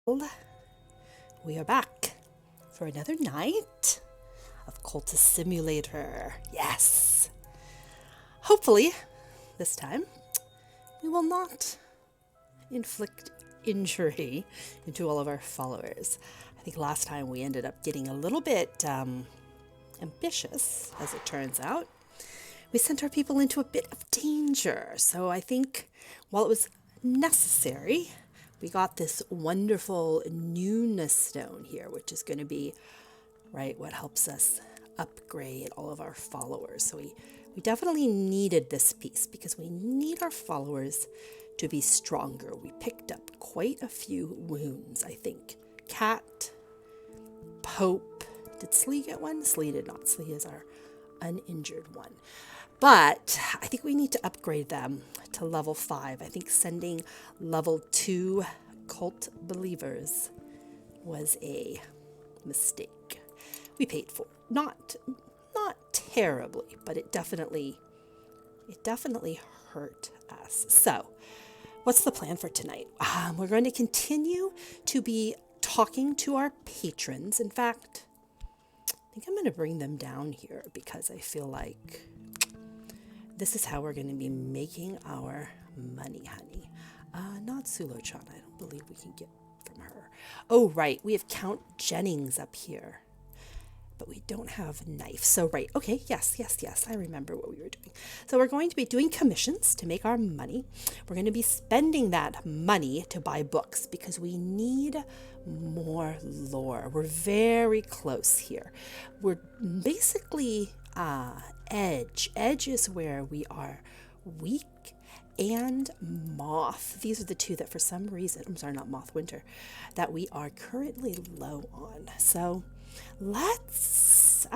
Well, we are back for another night of Cultist Simulator. Yes! Hopefully, this time, we will not inflict injury into all of our followers. I think last time we ended up getting a little bit ambitious, as it turns out. We sent our people into a bit of danger, so I think while it was necessary, we got this wonderful newness stone here, which is going to be, right, what helps us upgrade all of our followers. So we definitely needed this piece because we need our followers to be stronger. We picked up quite a few wounds, I think. Cat, Pope. Did Slee get one? Slee did not. Slee is our uninjured one. But I think we need to upgrade them to level 5. I think sending level 2 cult believers was a mistake. We paid for it. Not terribly, but it definitely hurt us. So, what's the plan for tonight? We're going to continue to be talking to our patrons. In fact, I think I'm going to bring them down here because I feel like this is how we're going to be making our money, honey. Not Sulo-chan. I don't believe we can get from her. Oh, right. We have Count Jennings up here. But we don't have knife. So, right. Okay. Yes. I remember what we were doing. So we're going to be doing commissions to make our money. We're going to be spending that money to buy books because we need more lore. We're very close here. We're basically edge. Edge is where we are weak, and moth. These are the two that for some reason, I'm sorry, not moth, winter, that we are currently low on. So let's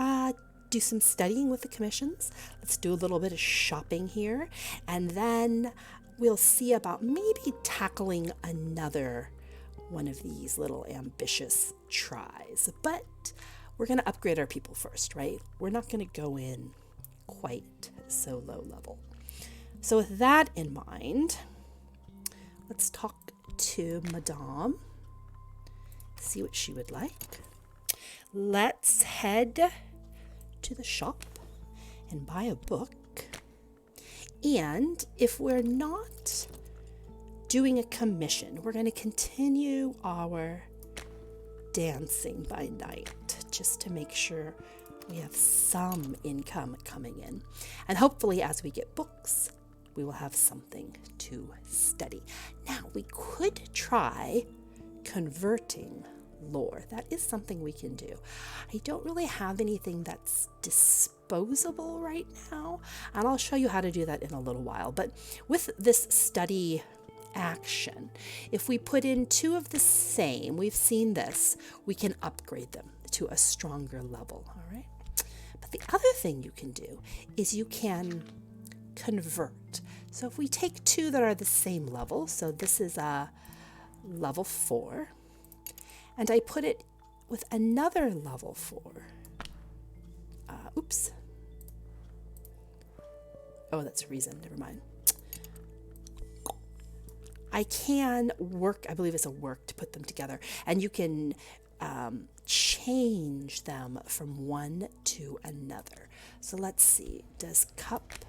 do some studying with the commissions. Let's do a little bit of shopping here, and then we'll see about maybe tackling another one of these little ambitious tries. But we're going to upgrade our people first, right? We're not going to go in quite so low level. So with that in mind, let's talk to Madame, see what she would like. Let's head to the shop and buy a book. And if we're not doing a commission, we're going to continue our dancing by night just to make sure we have some income coming in. And hopefully as we get books, we will have something to study. Now, we could try converting lore. That is something we can do. I don't really have anything that's disposable right now, and I'll show you how to do that in a little while. But with this study action, if we put in 2 of the same, we've seen this, we can upgrade them to a stronger level, all right? But the other thing you can do is you can convert. So if we take 2 that are the same level, so this is a level 4, and I put it with another level 4. Oops. Oh, that's reason. Never mind. I can work, I believe it's a work to put them together, and you can change them from one to another. So let's see. Does cup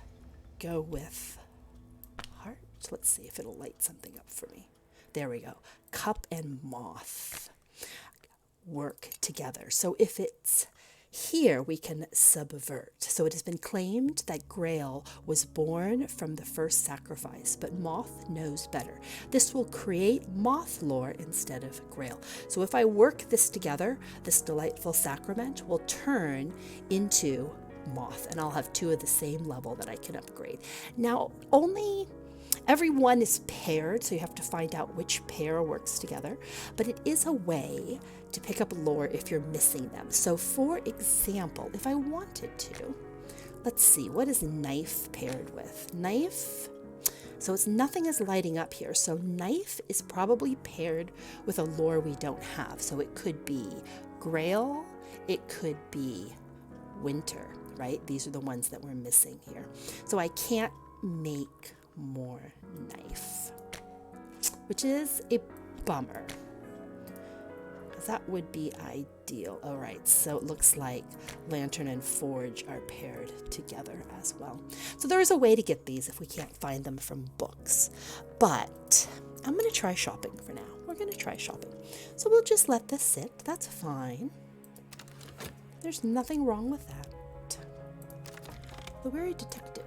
go with heart? Let's see if it'll light something up for me. There we go. Cup and moth work together. So if it's here, we can subvert. So it has been claimed that Grail was born from the first sacrifice, but Moth knows better. This will create Moth lore instead of Grail. So if I work this together, this delightful sacrament will turn into Moth, and I'll have 2 of the same level that I can upgrade. Now, only every one is paired, so you have to find out which pair works together, but it is a way to pick up lore if you're missing them. So for example, if I wanted to, let's see, what is knife paired with? Knife, so it's nothing is lighting up here. So knife is probably paired with a lore we don't have. So it could be Grail, it could be Winter, right? These are the ones that we're missing here. So I can't make more knife, which is a bummer. because that would be ideal. All right, so it looks like lantern and forge are paired together as well. So there is a way to get these if we can't find them from books. But I'm going to try shopping for now. We're going to try shopping. So we'll just let this sit. That's fine. There's nothing wrong with that. The Weary Detective.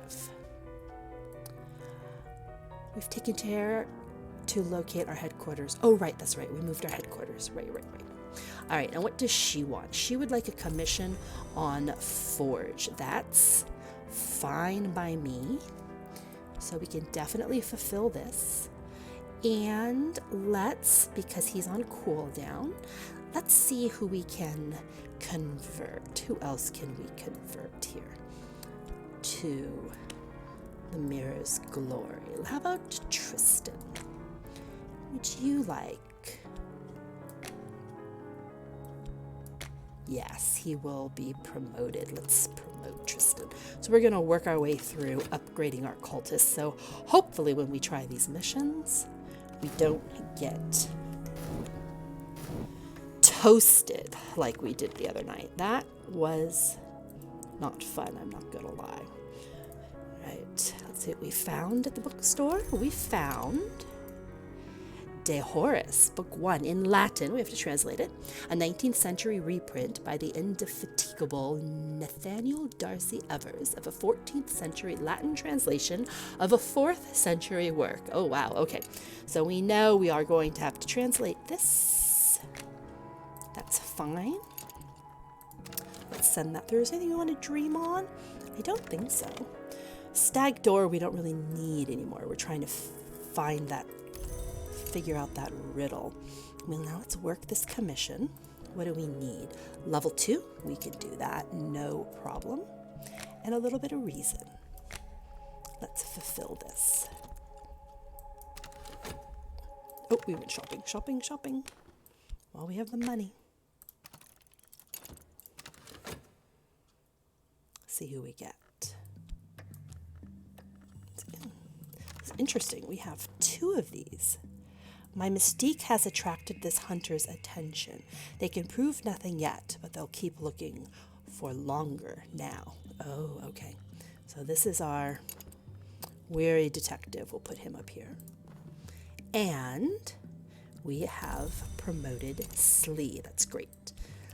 We've taken care to locate our headquarters. Oh, right, that's right. We moved our headquarters. Right. All right, now what does she want? She would like a commission on Forge. That's fine by me. So we can definitely fulfill this. And let's, because he's on cooldown, let's see who we can convert. Who else can we convert here to the Mirror's Glory? How about Tristan? Would you like? Yes, he will be promoted. Let's promote Tristan. So we're going to work our way through upgrading our cultists. So hopefully when we try these missions, we don't get toasted like we did the other night. That was not fun, I'm not going to lie. Right, let's see what we found at the bookstore. We found De Horis, Book 1, in Latin, we have to translate it, a 19th century reprint by the indefatigable Nathaniel Darcy Evers of a 14th century Latin translation of a 4th century work. Oh, wow, okay. So we know we are going to have to translate this. That's fine. Let's send that through. Is there anything you want to dream on? I don't think so. Stag door we don't really need anymore. We're trying to figure out that riddle. Well, now let's work this commission. What do we need? Level 2, we can do that, no problem. And a little bit of reason. Let's fulfill this. Oh, we went shopping. Well, we have the money. See who we get. It's interesting, we have 2 of these. My mystique has attracted this hunter's attention. They can prove nothing yet, but they'll keep looking for longer now. Oh, okay. So this is our weary detective. We'll put him up here. And we have promoted Slee. That's great.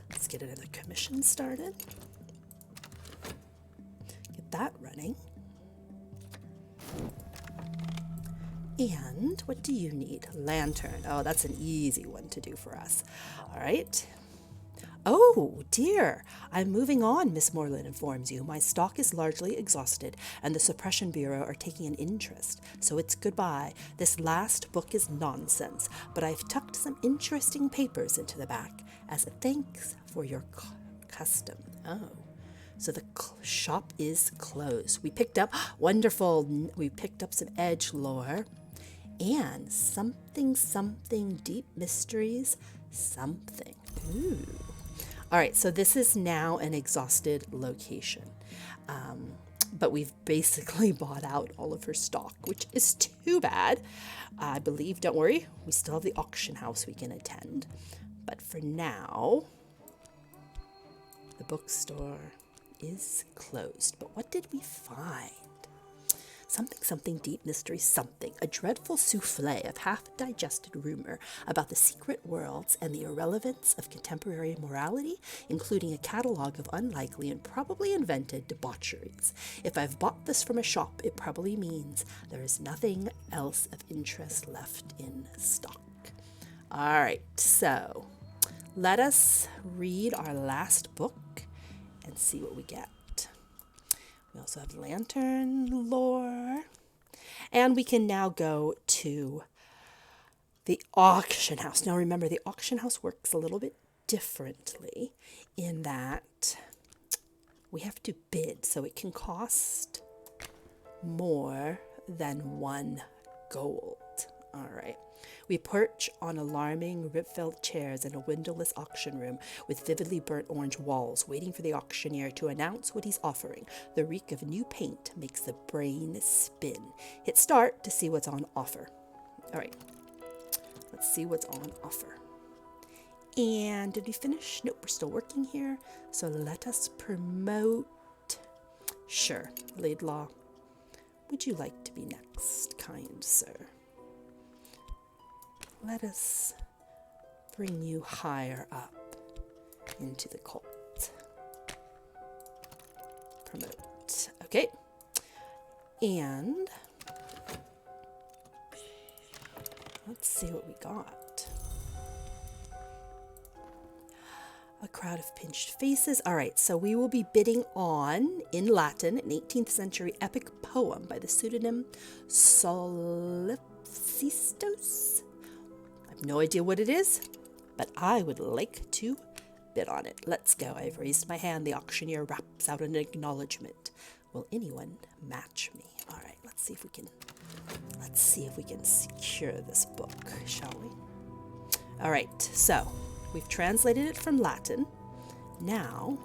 Let's get another commission started. Get that running. And what do you need? Lantern. Oh, that's an easy one to do for us. All right. Oh, dear. I'm moving on, Miss Moreland informs you. My stock is largely exhausted, and the Suppression Bureau are taking an interest. So it's goodbye. This last book is nonsense, but I've tucked some interesting papers into the back as a thanks for your custom. Oh. So the shop is closed. We picked up, wonderful, we picked up some edge lore. And something deep mysteries, something. Ooh. All right, so this is now an exhausted location. But we've basically bought out all of her stock, which is too bad. I believe, don't worry, we still have the auction house we can attend. But for now, the bookstore is closed. But what did we find? Something deep mystery, something. A dreadful souffle of half-digested rumor about the secret worlds and the irrelevance of contemporary morality, including a catalog of unlikely and probably invented debaucheries. If I've bought this from a shop, it probably means there is nothing else of interest left in stock. All right, so let us read our last book and see what we get. We also have lantern lore. And we can now go to the auction house. Now remember, the auction house works a little bit differently in that we have to bid. So it can cost more than 1 gold. All right. We perch on alarming rip-filled chairs in a windowless auction room with vividly burnt orange walls, waiting for the auctioneer to announce what he's offering. The reek of new paint makes the brain spin. Hit start to see what's on offer. All right, let's see what's on offer. And did we finish? Nope, we're still working here. So let us promote. Sure, Laidlaw. Would you like to be next, kind sir? Let us bring you higher up into the cult. Promote. Okay. And let's see what we got. A crowd of pinched faces. All right, so we will be bidding on, in Latin, an 18th century epic poem by the pseudonym Solipsistos. I have no idea what it is, but I would like to bid on it. Let's go. I've raised my hand. The auctioneer raps out an acknowledgement. Will anyone match me? All right, let's see if we can secure this book, shall we? All right, so we've translated it from Latin. Now,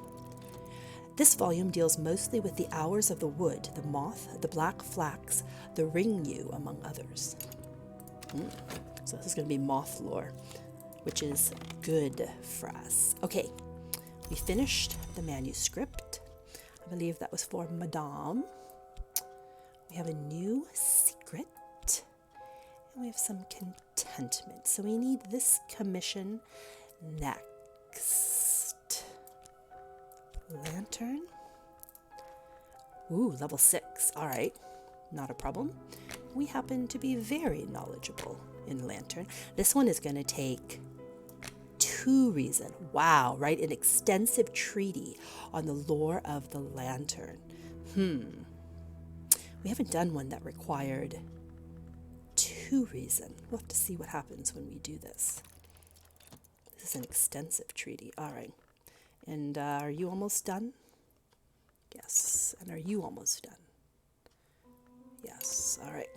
this volume deals mostly with the hours of the wood, the moth, the black flax, the ringdew, among others. So this is going to be moth lore, which is good for us. Okay, we finished the manuscript. I believe that was for Madame. We have a new secret. And we have some contentment. So we need this commission next. Lantern. Ooh, level 6. All right, not a problem. We happen to be very knowledgeable in Lantern. This one is going to take 2 reason. Wow, right? An extensive treaty on the lore of the Lantern. We haven't done one that required 2 reason. We'll have to see what happens when we do this. This is an extensive treaty. All right. And are you almost done? Yes. And are you almost done? Yes. All right.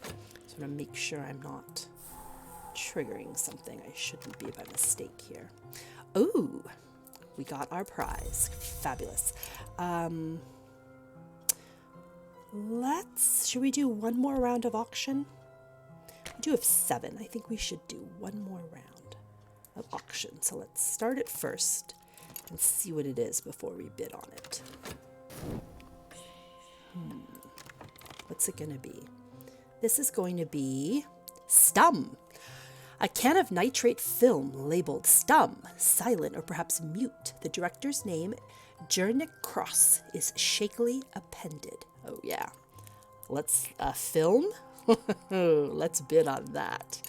So I'm going to make sure I'm not triggering something I shouldn't be by mistake here. Ooh, we got our prize. Fabulous. Should we do one more round of auction? We do have 7. I think we should do one more round of auction. So let's start it first and see what it is before we bid on it. What's it going to be? This is going to be Stum. A can of nitrate film labeled Stum, silent or perhaps mute. The director's name, Jernick Cross, is shakily appended. Oh yeah. Let's film. Let's bid on that.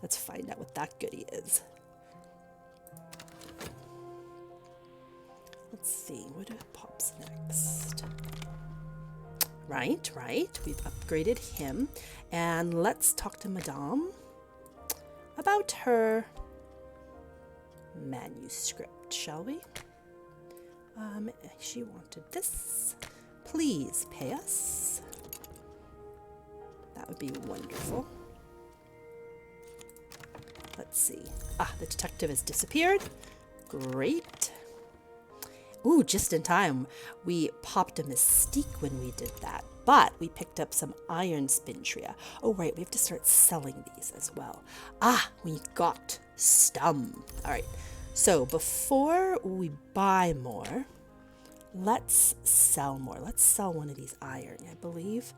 Let's find out what that goodie is. Let's see, what pops next? Right. We've upgraded him. And let's talk to Madame about her manuscript, shall we? She wanted this. Please pay us. That would be wonderful. Let's see. The detective has disappeared. Great. Ooh, just in time. We popped a mystique when we did that, but we picked up some iron spintria. Oh, right, we have to start selling these as well. We got Stum. All right, so before we buy more, let's sell more. Let's sell one of these iron. I believe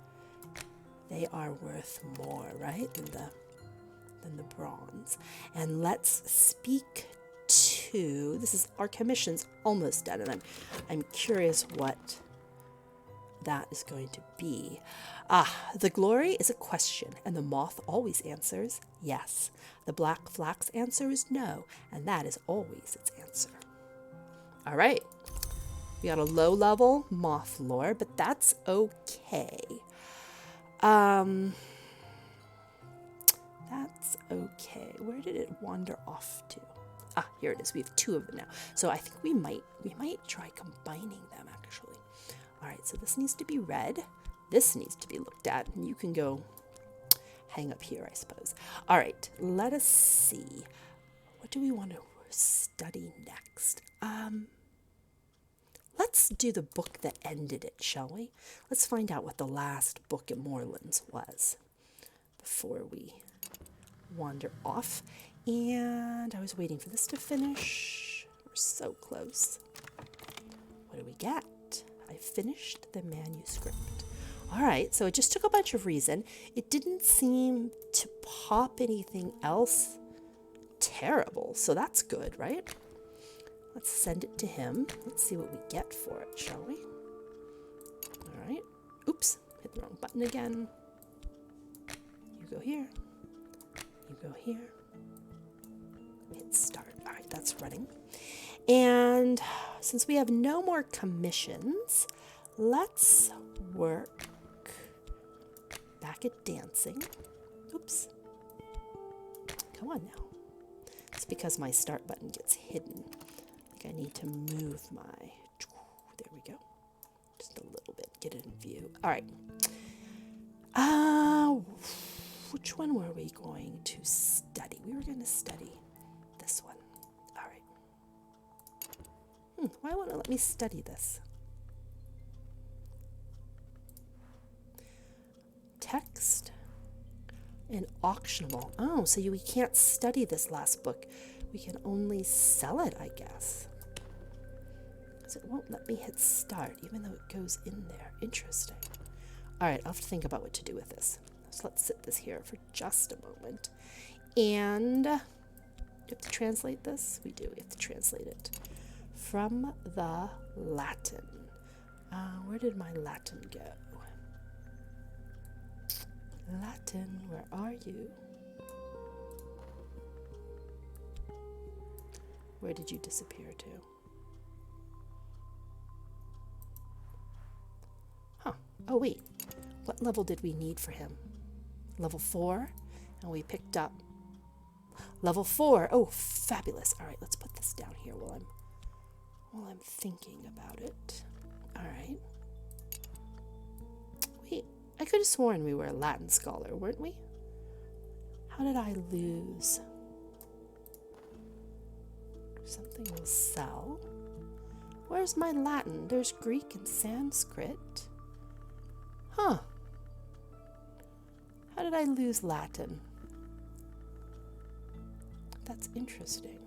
they are worth more, right, than the bronze. And let's speak to, this is, our commission's almost done, and I'm curious what that is going to be. The glory is a question, and the moth always answers yes. The black flax answer is no, and that is always its answer. All right. We got a low level moth lore, but that's okay. That's okay. Where did it wander off to? Here it is. We have 2 of them now. So I think we might try combining them, actually. All right, so this needs to be read. This needs to be looked at, and you can go hang up here, I suppose. All right, let us see. What do we want to study next? Let's do the book that ended it, shall we? Let's find out what the last book at Moorlands was before we wander off. And I was waiting for this to finish. We're so close. What do we get? I finished the manuscript. All right, so it just took a bunch of reason. It didn't seem to pop anything else terrible, so that's good, right? Let's send it to him. Let's see what we get for it, shall we? All right. Oops, hit the wrong button again. You go here. You go here. Hit start. All right, that's running. And since we have no more commissions, let's work back at dancing. Oops. Come on now. It's because my start button gets hidden. I think I need to move my... There we go. Just a little bit. Get it in view. All right. Which one were we going to study? We were going to study this one. All right. Why won't it let me study this? Text and auctionable. Oh, so we can't study this last book. We can only sell it, I guess. Because it won't let me hit start, even though it goes in there. Interesting. All right, I'll have to think about what to do with this. So let's sit this here for just a moment. And do you have to translate this? We do. We have to translate it. From the Latin. Where did my Latin go? Latin, where are you? Where did you disappear to? Huh. Oh, wait. What level did we need for him? Level 4? And we picked up level 4. Oh, fabulous. All right, let's put this down here while I'm thinking about it. All right. Wait, I could have sworn we were a Latin scholar, weren't we? How did I lose? Something will sell. Where's my Latin? There's Greek and Sanskrit. Huh. How did I lose Latin? That's interesting.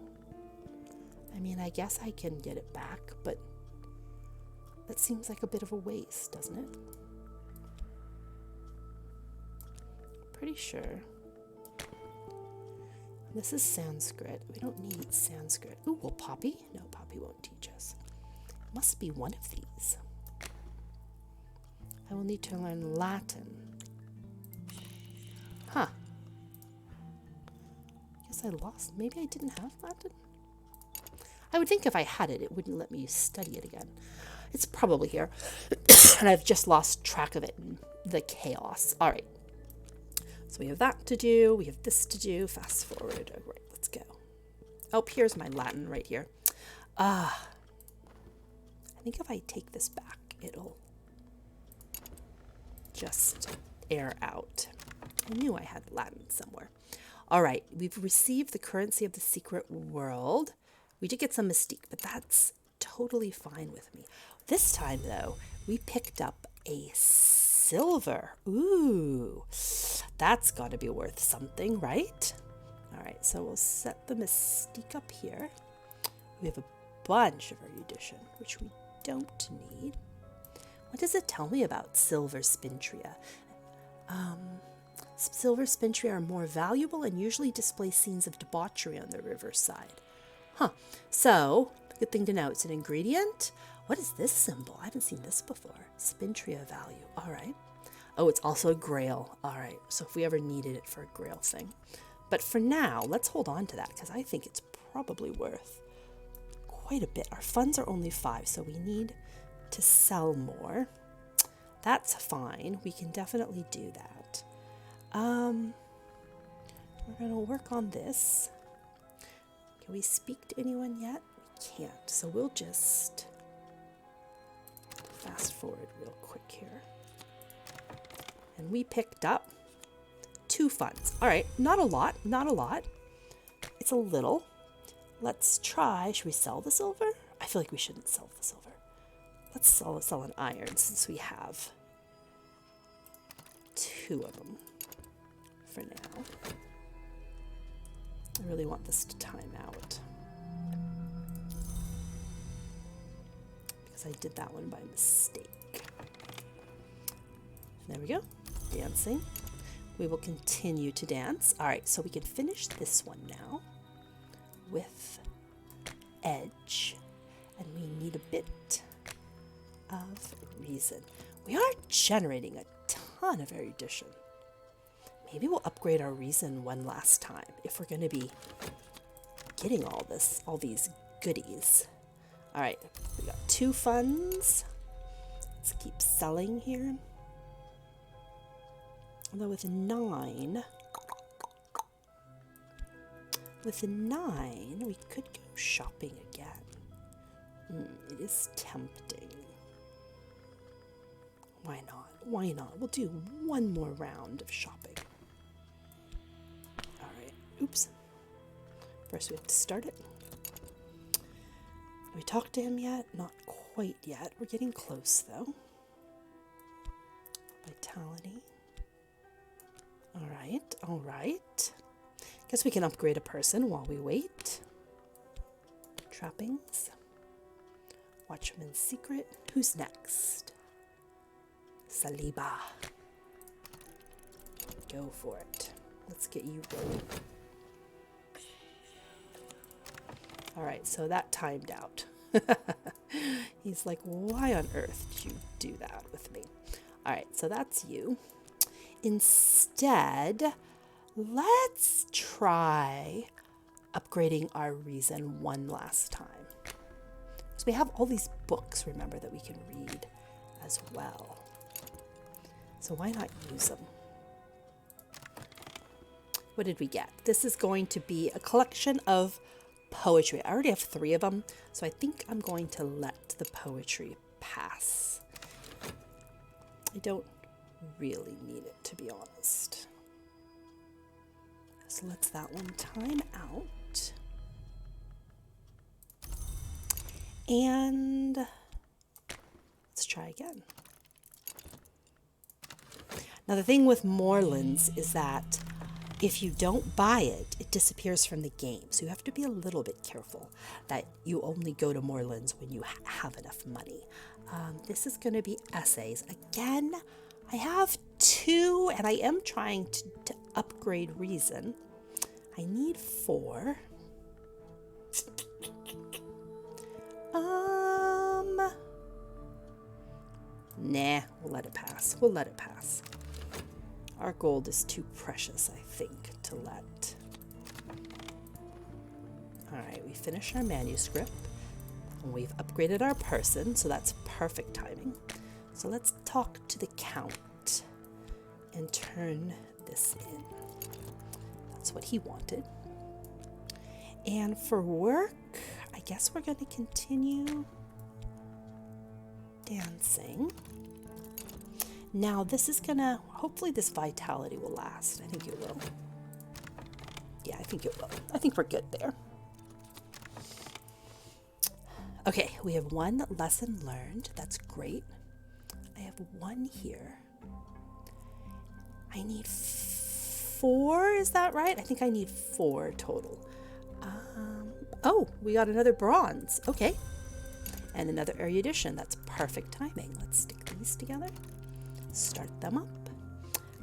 I mean, I guess I can get it back, but that seems like a bit of a waste, doesn't it? Pretty sure. This is Sanskrit. We don't need Sanskrit. Ooh, well, Poppy? No, Poppy won't teach us. It must be one of these. I will need to learn Latin. Huh. Guess I lost. Maybe I didn't have Latin? I would think if I had it, it wouldn't let me study it again. It's probably here. And I've just lost track of it in the chaos. All right. So we have that to do. We have this to do. Fast forward. All right, let's go. Oh, here's my Latin right here. I think if I take this back, it'll just air out. I knew I had Latin somewhere. All right, we've received the currency of the secret world. We did get some mystique, but that's totally fine with me. This time, though, we picked up a silver. Ooh, that's got to be worth something, right? All right, so we'll set the mystique up here. We have a bunch of erudition, which we don't need. What does it tell me about silver spintria? Silver spintria are more valuable and usually display scenes of debauchery on the riverside. Huh. So, good thing to know. It's an ingredient. What is this symbol? I haven't seen this before. Spintria value. All right. Oh, it's also a grail. All right. So if we ever needed it for a grail thing. But for now, let's hold on to that because I think it's probably worth quite a bit. Our funds are only 5, so we need to sell more. That's fine. We can definitely do that. We're going to work on this. Can we speak to anyone yet? We can't. So we'll just fast forward real quick here. And we picked up 2 funds. All right, not a lot, not a lot. It's a little. Let's try. Should we sell the silver? I feel like we shouldn't sell the silver. Let's sell an iron since we have 2 of them for now. I really want this to time out. Because I did that one by mistake. There we go. Dancing. We will continue to dance. All right, so we can finish this one now with edge. And we need a bit of reason. We are generating a ton of erudition. Maybe we'll upgrade our reason one last time if we're going to be getting all these goodies. All right, we got 2 funds. Let's keep selling here. Although with 9, we could go shopping again. It is tempting. Why not? Why not? We'll do one more round of shopping. All right. Oops. First we have to start it. Have we talked to him yet? Not quite yet. We're getting close though. Vitality. All right. All right. Guess we can upgrade a person while we wait. Trappings. Watchman's secret. Who's next? Saliba. Go for it. Let's get you rolling. All right, so that timed out. He's like, why on earth did you do that with me? All right, so that's you. Instead, let's try upgrading our reason one last time. So we have all these books, remember, that we can read as well. So why not use them? What did we get? This is going to be a collection of poetry. I already have 3 of them, so I think I'm going to let the poetry pass. I don't really need it, to be honest. So let's that one time out. And let's try again. Now the thing with Moorlands is that if you don't buy it, it disappears from the game. So you have to be a little bit careful that you only go to Moorlands when you have enough money. This is going to be essays. Again, I have 2 and I am trying to upgrade reason. I need 4. Nah, we'll let it pass. We'll let it pass. Our gold is too precious, I think, to let. All right, we finished our manuscript. And we've upgraded our person, so that's perfect timing. So let's talk to the Count and turn this in. That's what he wanted. And for work, I guess we're going to continue dancing. Now this is gonna, hopefully this vitality will last. I think it will. Yeah, I think it will. I think we're good there. Okay, we have 1 lesson learned. That's great. I have 1 here. I need 4, is that right? I think I need 4 total. Oh, we got another bronze. Okay. And another erudition. That's perfect timing. Let's stick these together. Start them up.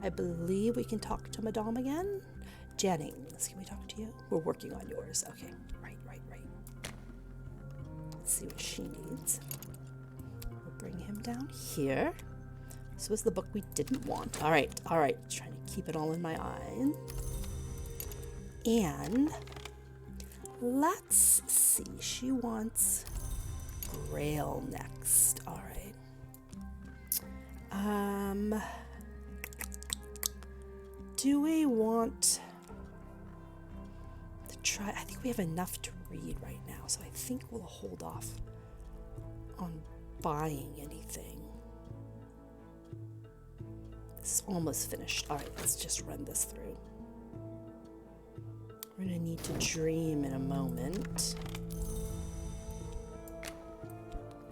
I believe we can talk to Madame again. Jennings, can we talk to you? We're working on yours. Okay, right. Let's see what she needs. We'll bring him down here. This was the book we didn't want. All right. Trying to keep it all in my eye. And let's see. She wants Grail next. All right. Do we want to try? I think we have enough to read right now, so I think we'll hold off on buying anything. This is almost finished. All right, let's just run this through. We're going to need to dream in a moment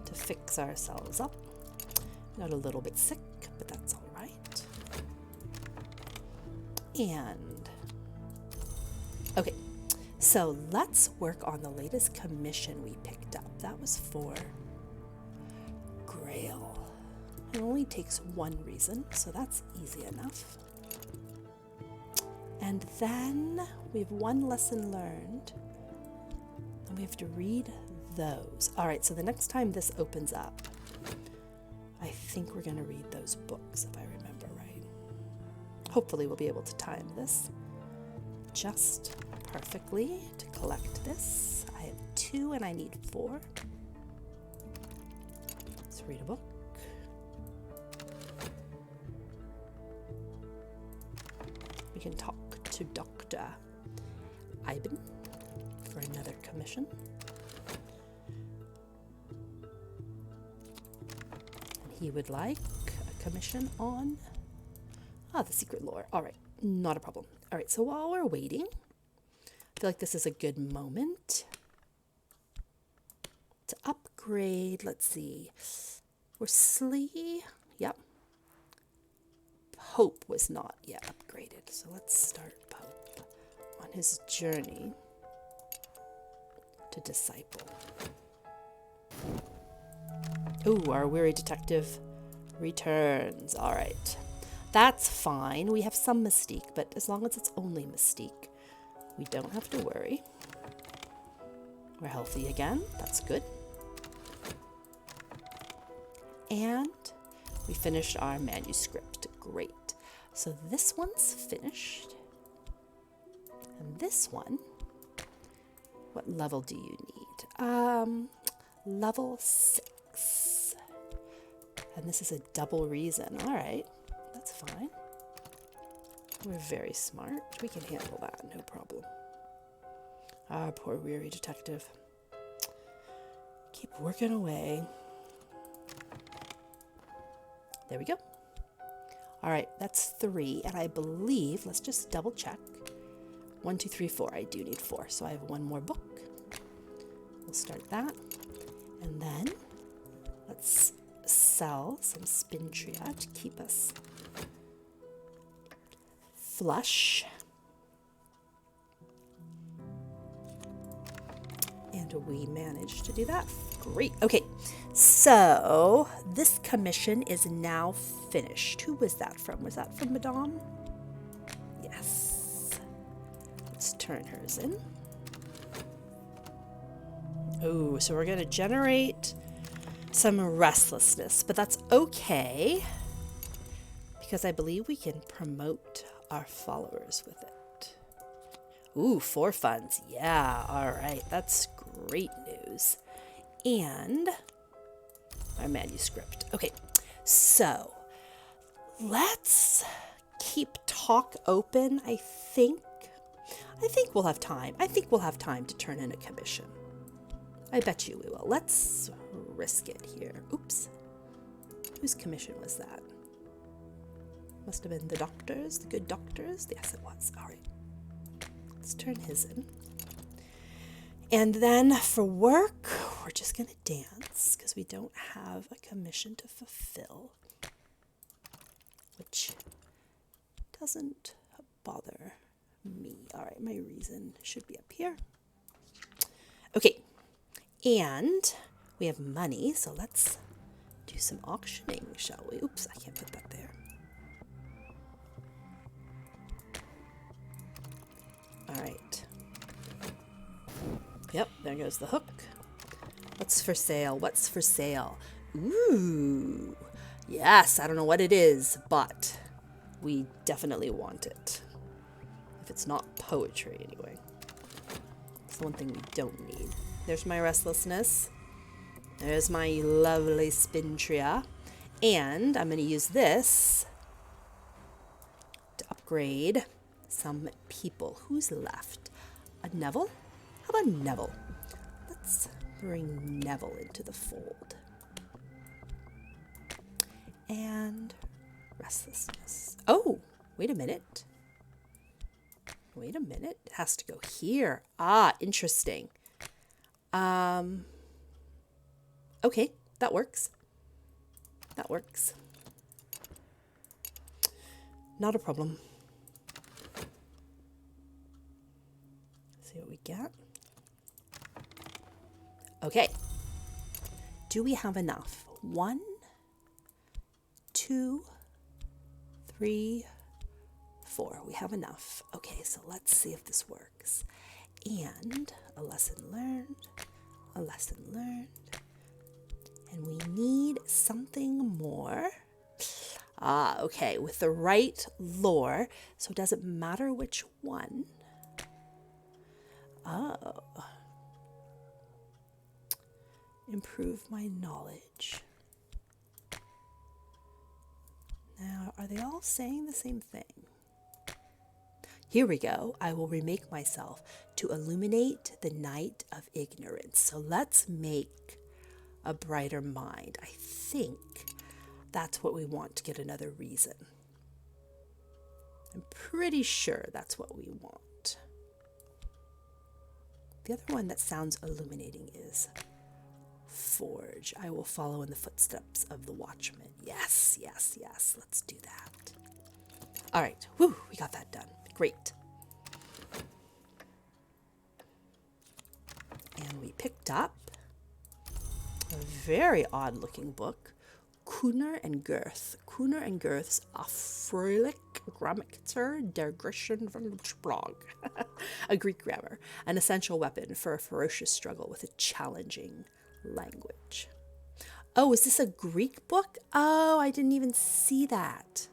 to fix ourselves up. Got a little bit sick, but that's all right. And, okay, So let's work on the latest commission we picked up. That was for Grail. It only takes one reason, so that's easy enough. And then we have one lesson learned, and we have to read those. All right, so the next time this opens up, I think we're going to read those books, if I remember right. Hopefully we'll be able to time this just perfectly to collect this. I have 2 and I need 4. Let's read a book. We can talk to Dr. Iben for another commission. And he would like a commission on the secret lore. All right, not a problem. All right, so while we're waiting, I feel like this is a good moment to upgrade. Let's see. We're Yep. Pope was not yet upgraded. So let's start Pope on his journey to disciple. Ooh, our weary detective returns. All right. That's fine. We have some mystique, but as long as it's only mystique, we don't have to worry. We're healthy again. That's good. And we finished our manuscript. Great. So this one's finished. And this one, what level do you need? Level 6. And this is a double reason. All right. That's fine. We're very smart. We can handle that, no problem. Ah, poor weary detective. Keep working away. There we go. All right, that's 3, and I believe, let's just double check. 1, 2, 3, 4. I do need 4, so I have one more book. We'll start that. And then let's sell some Spintria to keep us flush. And we managed to do that. Great. Okay, so this commission is now finished. Who was that from? Was that from Madame? Yes. Let's turn hers in. Oh, so we're going to generate some restlessness, but that's okay because I believe we can promote our followers with it. Ooh, 4 funds. Yeah, all right. That's great news. And our manuscript. Okay, so let's keep talk open. I think we'll have time. I think we'll have time to turn in a commission. I bet you we will. Let's risk it here. Oops. Whose commission was that? Must have been the doctor's, the good doctor's. Yes, it was. All right. Let's turn his in. And then for work, we're just going to dance because we don't have a commission to fulfill, which doesn't bother me. All right, my reason should be up here. Okay, and we have money, so let's do some auctioning, shall we? Oops, I can't put that there. All right. Yep, there goes the hook. What's for sale? What's for sale? Ooh, yes, I don't know what it is, but we definitely want it. If it's not poetry, anyway. It's the one thing we don't need. There's my restlessness. There's my lovely Spintria. And I'm going to use this to upgrade some people. Who's left? A Neville? How about Neville? Let's bring Neville into the fold. And restlessness. Oh, wait a minute. Wait a minute. It has to go here. Ah, interesting. Okay, that works. That works. Not a problem. See what we get. Okay. Do we have enough? 1, 2, 3, 4. We have enough. Okay, so let's see if this works. And a lesson learned, a lesson learned. And we need something more. Ah, okay, with the right lore. So it doesn't matter which one. Oh. Improve my knowledge. Now, are they all saying the same thing? Here we go. I will remake myself to illuminate the night of ignorance. So let's make a brighter mind. I think that's what we want to get another reason. I'm pretty sure that's what we want. The other one that sounds illuminating is forge. I will follow in the footsteps of the Watchman. Yes, yes, yes. Let's do that. All right. Whew, we got that done. Great. And we picked up a very odd looking book, Kuhner and Girth. Kuhner and Girth's Afroilik Grammatur der Griechen von Sprog. A Greek grammar, an essential weapon for a ferocious struggle with a challenging language. Oh, is this a Greek book? Oh, I didn't even see that.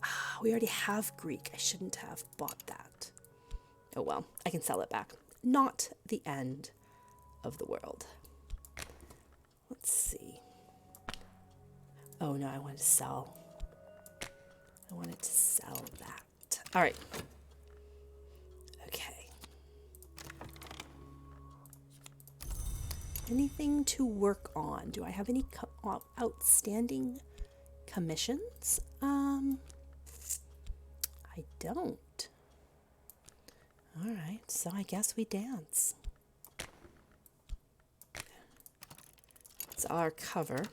Ah, we already have Greek. I shouldn't have bought that. Oh well, I can sell it back. Not the end of the world. Let's see. Oh no, I wanted to sell. I wanted to sell that. All right. Okay. Anything to work on? Do I have any outstanding commissions? I don't. All right, so I guess we dance. It's our cover.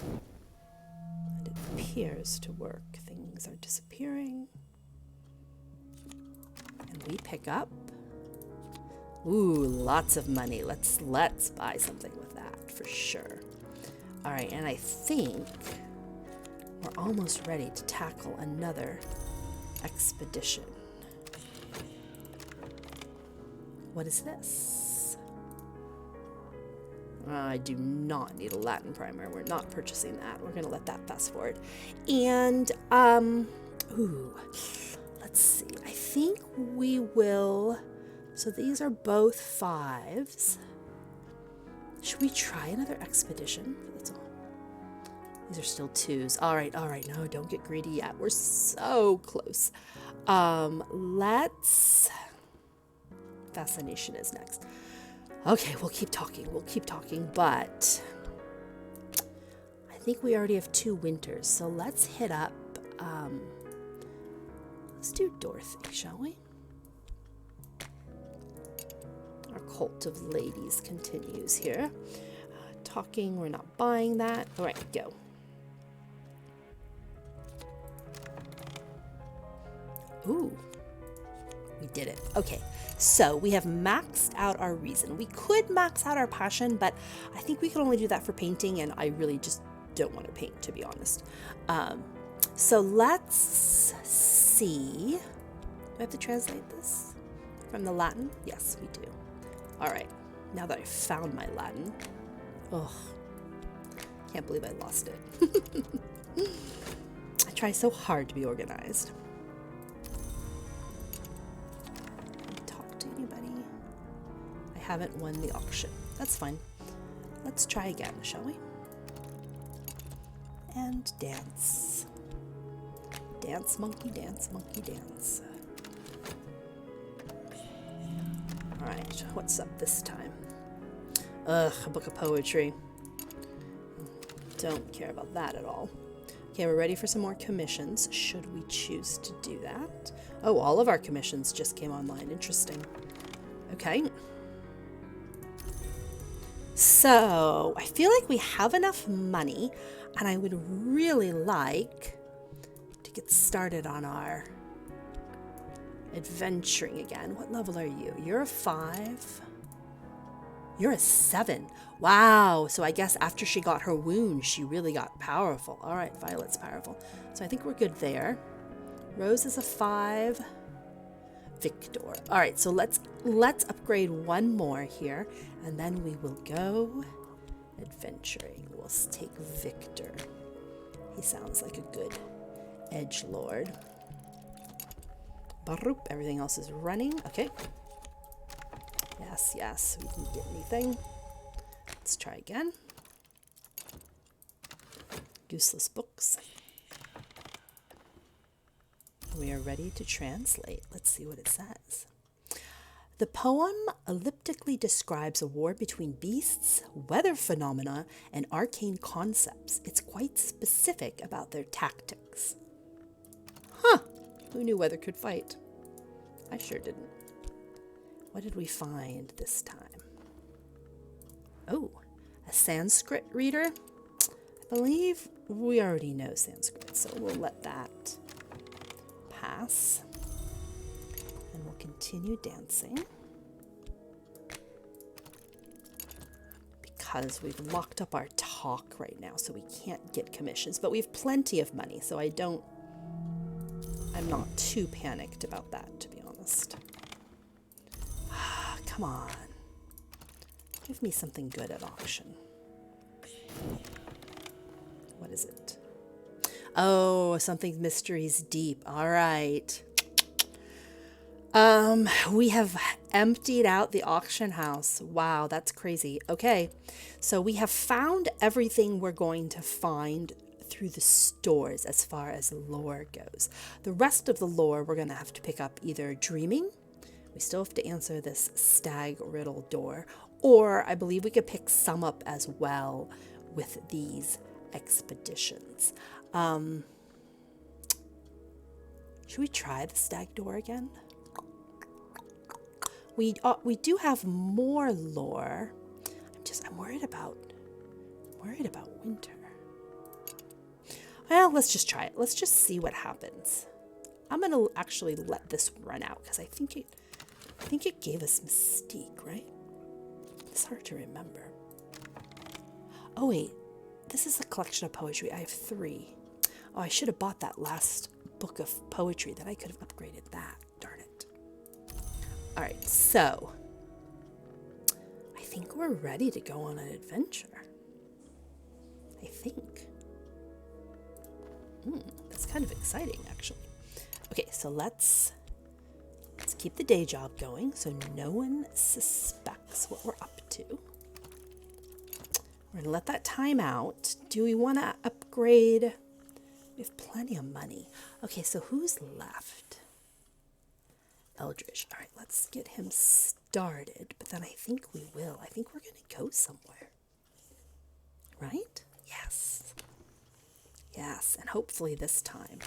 And it appears to work. Things are disappearing. And we pick up. Ooh, lots of money. Let's buy something with that for sure. All right, and I think we're almost ready to tackle another expedition. What is this? I do not need a Latin primer. We're not purchasing that. We're going to let that fast forward. And, ooh, let's see. I think we will, so these are both 5s. Should we try another expedition? That's all. These are still 2s. All right. No, don't get greedy yet. We're so close. Let's, fascination is next. Okay, we'll keep talking, but I think we already have 2 winters, so let's hit up, let's do Dorothy, shall we? Our cult of ladies continues here. Talking, we're not buying that. All right, go. Ooh, we did it. Okay. So we have maxed out our reason. We could max out our passion, but I think we can only do that for painting, and I really just don't want to paint, to be honest. So let's see. Do I have to translate this from the Latin? Yes, we do. All right. Now that I found my Latin. Oh, can't believe I lost it. I try so hard to be organized. Haven't won the auction. That's fine. Let's try again, shall we? And dance. Dance, monkey, dance, monkey, dance. All right, what's up this time? Ugh, a book of poetry. Don't care about that at all. Okay, we're ready for some more commissions, should we choose to do that. Oh, all of our commissions just came online. Interesting. Okay. So, I feel like we have enough money, and I would really like to get started on our Adventuring again. What level are you? You're a 5. You're a 7. Wow. So I guess after she got her wound, she really got powerful. All right, Violet's powerful. So I think we're good there. Rose is a 5. Victor. All right, so let's upgrade one more here, and then we will go adventuring. We'll take Victor. He sounds like a good edgelord. Baroop. Everything else is running. Okay. Yes, we didn't get anything. Let's try again. Useless books. We are ready to translate. Let's see what it says. The poem elliptically describes a war between beasts, weather phenomena, and arcane concepts. It's quite specific about their tactics. Huh! Who knew weather could fight? I sure didn't. What did we find this time? Oh, a Sanskrit reader? I believe we already know Sanskrit, so we'll let that pass. And we'll continue dancing. Because we've locked up our talk right now, so we can't get commissions. But we have plenty of money, so I'm not too panicked about that, to be honest. Come on. Give me something good at auction. What is it? Oh, something mysteries deep. All right. We have emptied out the auction house. Wow, that's crazy. Okay, so we have found everything we're going to find through the stores as far as lore goes. The rest of the lore we're going to have to pick up either dreaming. We still have to answer this Stag Riddle door, or I believe we could pick some up as well with these expeditions. Should we try the Stag door again? We do have more lore. I'm worried about winter. Well, let's just try it. Let's just see what happens. I'm gonna actually let this run out because I think it gave us mystique, right? It's hard to remember. Oh wait, this is a collection of poetry. I have 3. Oh, I should have bought that last book of poetry. Then I could have upgraded that. Darn it. All right, so I think we're ready to go on an adventure. I think. That's kind of exciting, actually. Okay, so let's keep the day job going so no one suspects what we're up to. We're going to let that time out. Do we want to upgrade? We have plenty of money. Okay, so who's left? Eldridge. All right, let's get him started. But then I think we will. I think we're going to go somewhere. Right? Yes. Yes, and hopefully this time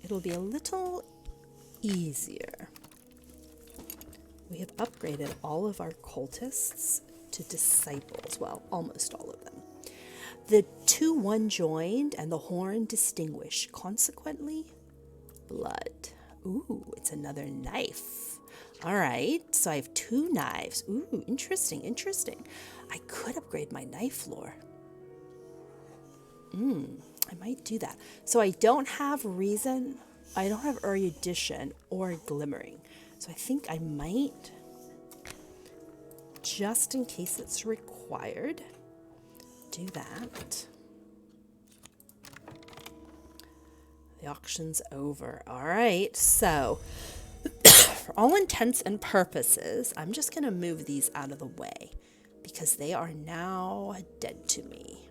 it'll be a little easier. We have upgraded all of our cultists to disciples. Well, almost all of them. The 2-1 joined and the horn distinguished. Consequently, blood. Ooh, it's another knife. All right, so I have 2 knives. Ooh, interesting. I could upgrade my knife lore. I might do that. So I don't have reason. I don't have erudition or glimmering. So I think I might, just in case it's required, do that. The auction's over. All right. So for all intents and purposes, I'm just going to move these out of the way because they are now dead to me.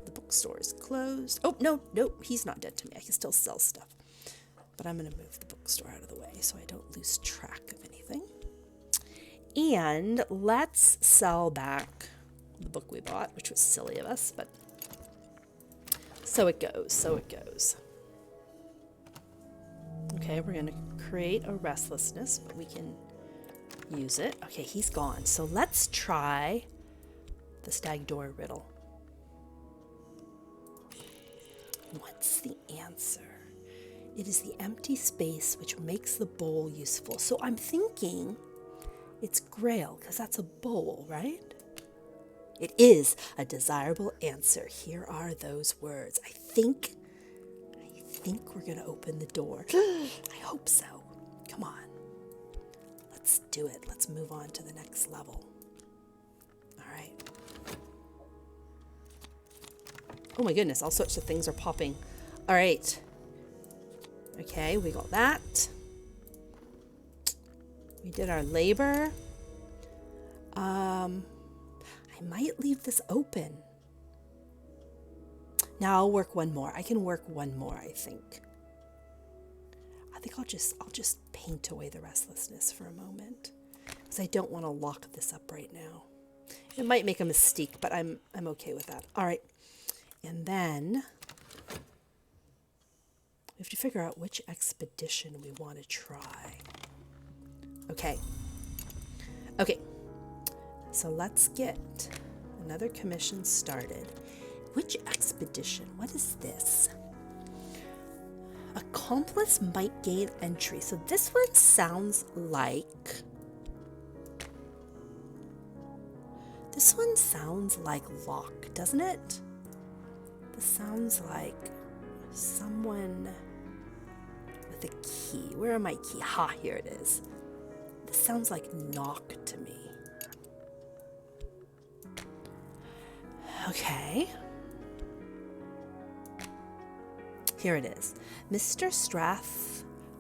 The bookstore is closed. Oh, no, he's not dead to me. I can still sell stuff. But I'm going to move the bookstore out of the way so I don't lose track of anything. And let's sell back the book we bought, which was silly of us, but so it goes. Okay, we're going to create a restlessness, but we can use it. Okay, he's gone. So let's try the Stag Door Riddle. What's the answer? It is the empty space which makes the bowl useful. So I'm thinking it's Grail, because that's a bowl, right? It is a desirable answer. Here are those words. I think we're going to open the door. I hope so. Come on. Let's do it. Let's move on to the next level. All right. Oh my goodness, all sorts of things are popping. All right. Okay, we got that. We did our labor. I might leave this open. Now I'll work one more. I can work one more, I think. I'll just paint away the restlessness for a moment, because I don't want to lock this up right now. It might make a mistake, but I'm okay with that. All right. And then we have to figure out which expedition we want to try. Okay. So let's get another commission started. Which expedition? What is this? Accomplice might gain entry. So this one sounds like... This one sounds like lock, doesn't it? This sounds like someone with a key. Where are my key? Ha, here it is. This sounds like knock to me. Okay. Here it is. Mr.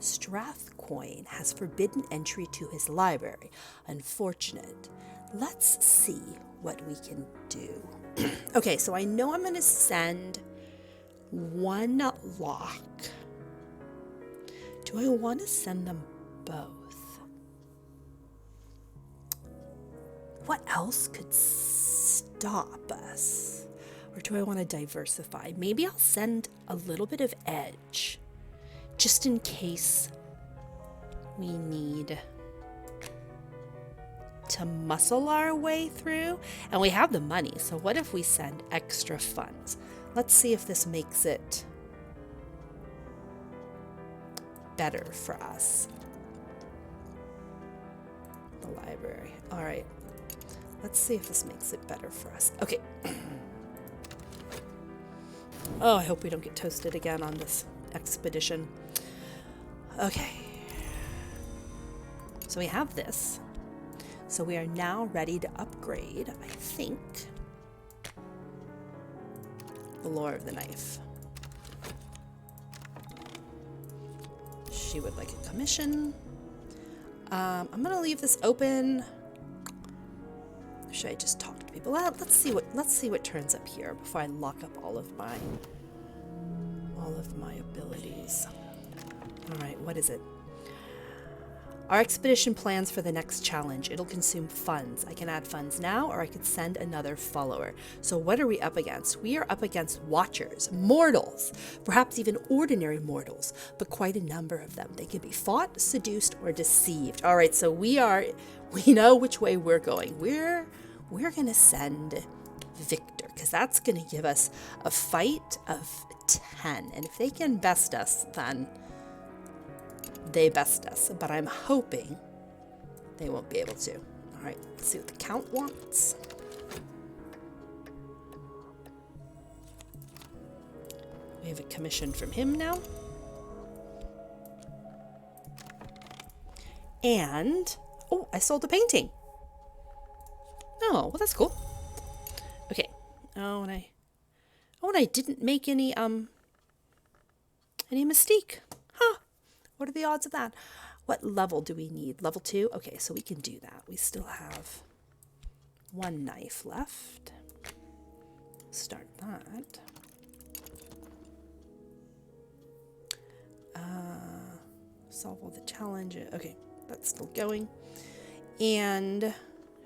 Strathcoyne has forbidden entry to his library. Unfortunate. Let's see what we can do. Okay, so I know I'm going to send one lock. Do I want to send them both? What else could stop us? Or do I want to diversify? Maybe I'll send a little bit of edge, just in case we need to muscle our way through. And we have the money, so what if we send extra funds? Let's see if this makes it better for us. The library. All right. Let's see if this makes it better for us. Okay. Oh, I hope we don't get toasted again on this expedition. Okay. So we have this. So we are now ready to upgrade, I think, the lore of the knife. She would like a commission. I'm going to leave this open. Should I just talk to people? Well, let's see what turns up here before I lock up all of my abilities. All right, what is it? Our expedition plans for the next challenge. It'll consume funds. I can add funds now, or I could send another follower. So what are we up against? We are up against watchers, mortals, perhaps even ordinary mortals, but quite a number of them. They can be fought, seduced, or deceived. All right, so we know which way we're going. We're going to send Victor, because that's going to give us a fight of 10. And if they can best us, then they best us, but I'm hoping they won't be able to. All right, let's see what the Count wants. We have a commission from him now. And, oh, I sold a painting. Oh, well, that's cool. Okay. Oh, and I didn't make any mistake. Huh. What are the odds of that? What level do we need? Level 2? Okay, so we can do that. We still have one knife left. Start that. Solve all the challenges. Okay, that's still going. And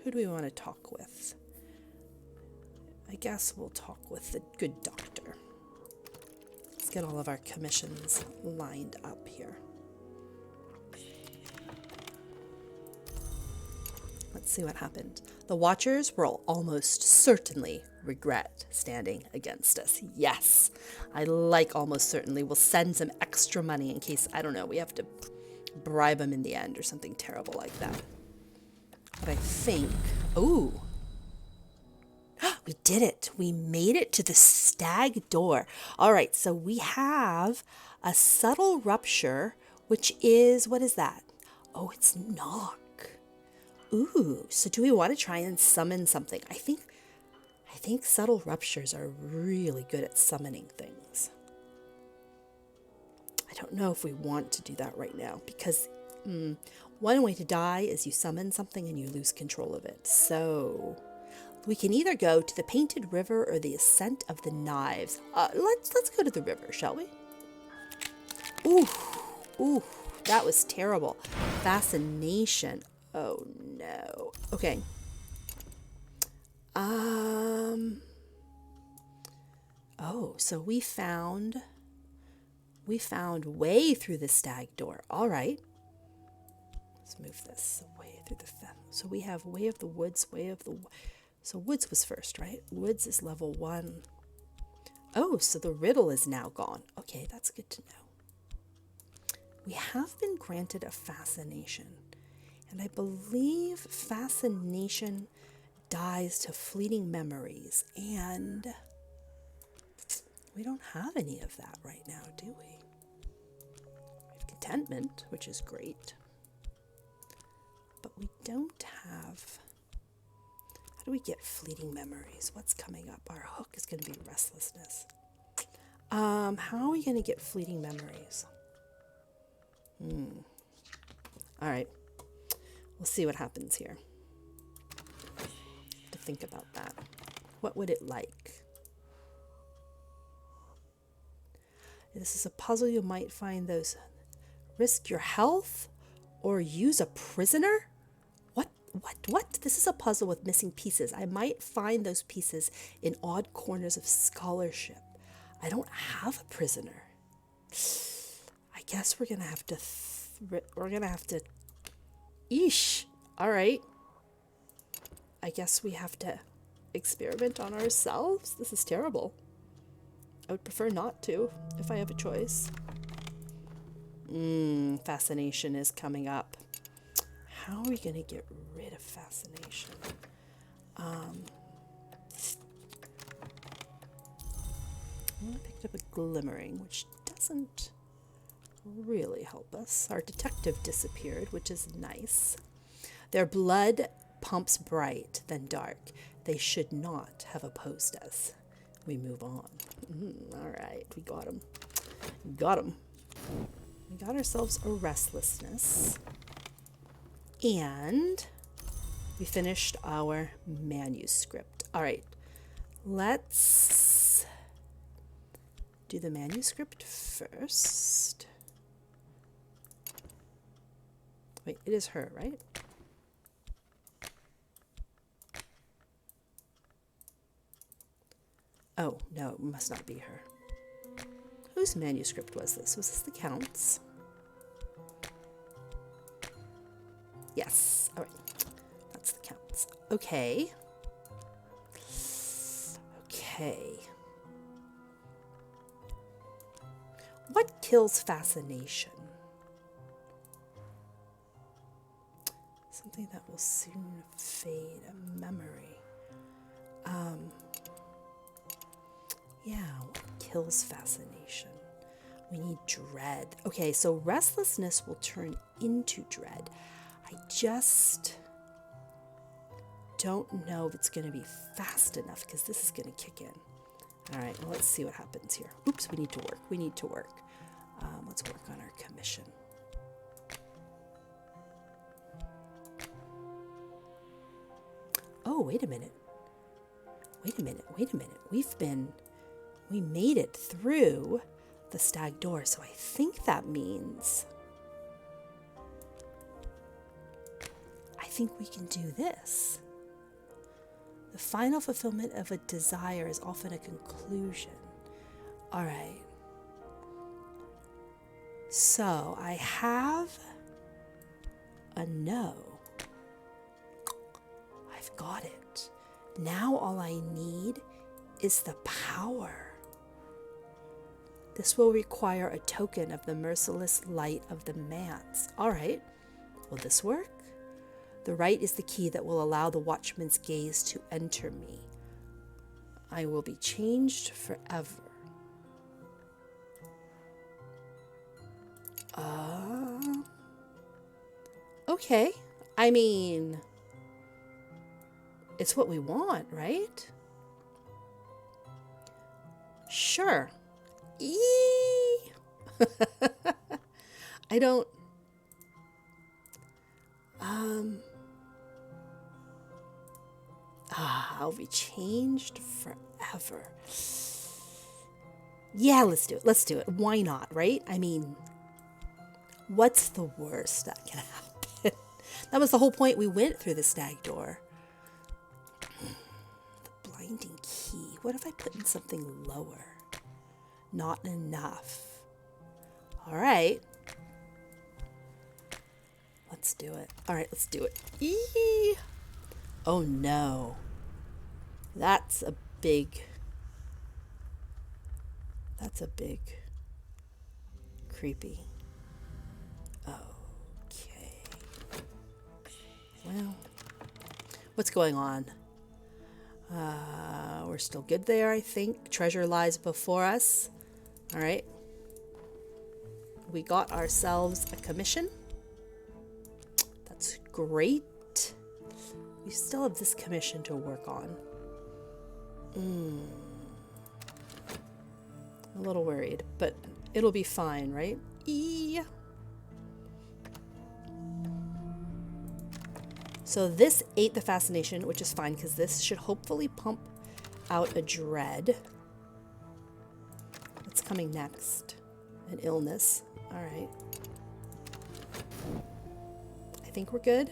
who do we want to talk with? I guess we'll talk with the good doctor. Let's get all of our commissions lined up here. Let's see what happened. The Watchers will almost certainly regret standing against us. Yes, I like almost certainly. We'll send some extra money in case, I don't know, we have to bribe them in the end or something terrible like that. But I think, ooh, we did it. We made it to the stag door. All right, so we have a subtle rupture, which is, what is that? Oh, it's knock. Ooh, so do we want to try and summon something? I think subtle ruptures are really good at summoning things. I don't know if we want to do that right now because one way to die is you summon something and you lose control of it. So we can either go to the Painted River or the Ascent of the Knives. Let's go to the river, shall we? Ooh, that was terrible. Fascination. Oh no. Okay. Oh, so we found way through the stag door. All right. Let's move this way through the so we have way of the woods, so woods was first, right? Woods is level 1. Oh, so the riddle is now gone. Okay, that's good to know. We have been granted a fascination, and I believe fascination dies to fleeting memories, and we don't have any of that right now, do we? We have contentment, which is great, but we don't have... How do we get fleeting memories? What's coming up? Our hook is going to be restlessness. How are we going to get fleeting memories? All right. We'll see what happens here. To think about that. What would it like? This is a puzzle you might find those. Risk your health or use a prisoner? What? This is a puzzle with missing pieces. I might find those pieces in odd corners of scholarship. I don't have a prisoner. I guess we're gonna have to. Eesh. All right. I guess we have to experiment on ourselves. This is terrible. I would prefer not to if I have a choice. Fascination is coming up. How are we going to get rid of fascination? I picked up a glimmering, which doesn't really help us. Our detective disappeared, which is nice. Their blood pumps bright, then dark. They should not have opposed us. We move on. All right, we got him. Got him. We got ourselves a restlessness. And we finished our manuscript. All right, let's do the manuscript first. Wait, it is her, right? Oh, no, it must not be her. Whose manuscript was this? Was this the Count's? Yes. All right. That's the Count's. Okay. What kills fascination? Something that will soon fade, a memory. Yeah, what kills fascination? We need dread. Okay, so restlessness will turn into dread. I just don't know if it's going to be fast enough because this is going to kick in. All right, well, let's see what happens here. Oops, we need to work. Let's work on our commission. Oh, wait a minute. We made it through the stag door, so I think that means we can do this. The final fulfillment of a desire is often a conclusion. All right. So I have a no. I've got it. Now all I need is the power. This will require a token of the merciless light of the manse. All right. Will this work? The right is the key that will allow the Watchman's gaze to enter me. I will be changed forever. Okay. I mean, it's what we want, right? Sure. Eee! I don't... I'll be changed forever. Yeah, let's do it. Let's do it. Why not, right? I mean, what's the worst that can happen? That was the whole point we went through the stag door. The blinding key. What if I put in something lower? Not enough. All right. Let's do it. All right, let's do it. Eee! Oh no. That's a big creepy. Okay. Well, what's going on? We're still good there, I think. Treasure lies before us. All right. We got ourselves a commission. That's great. We still have this commission to work on. A little worried, but it'll be fine, right? Yeah. So this ate the fascination, which is fine because this should hopefully pump out a dread. What's coming next? An illness. All right. I think we're good.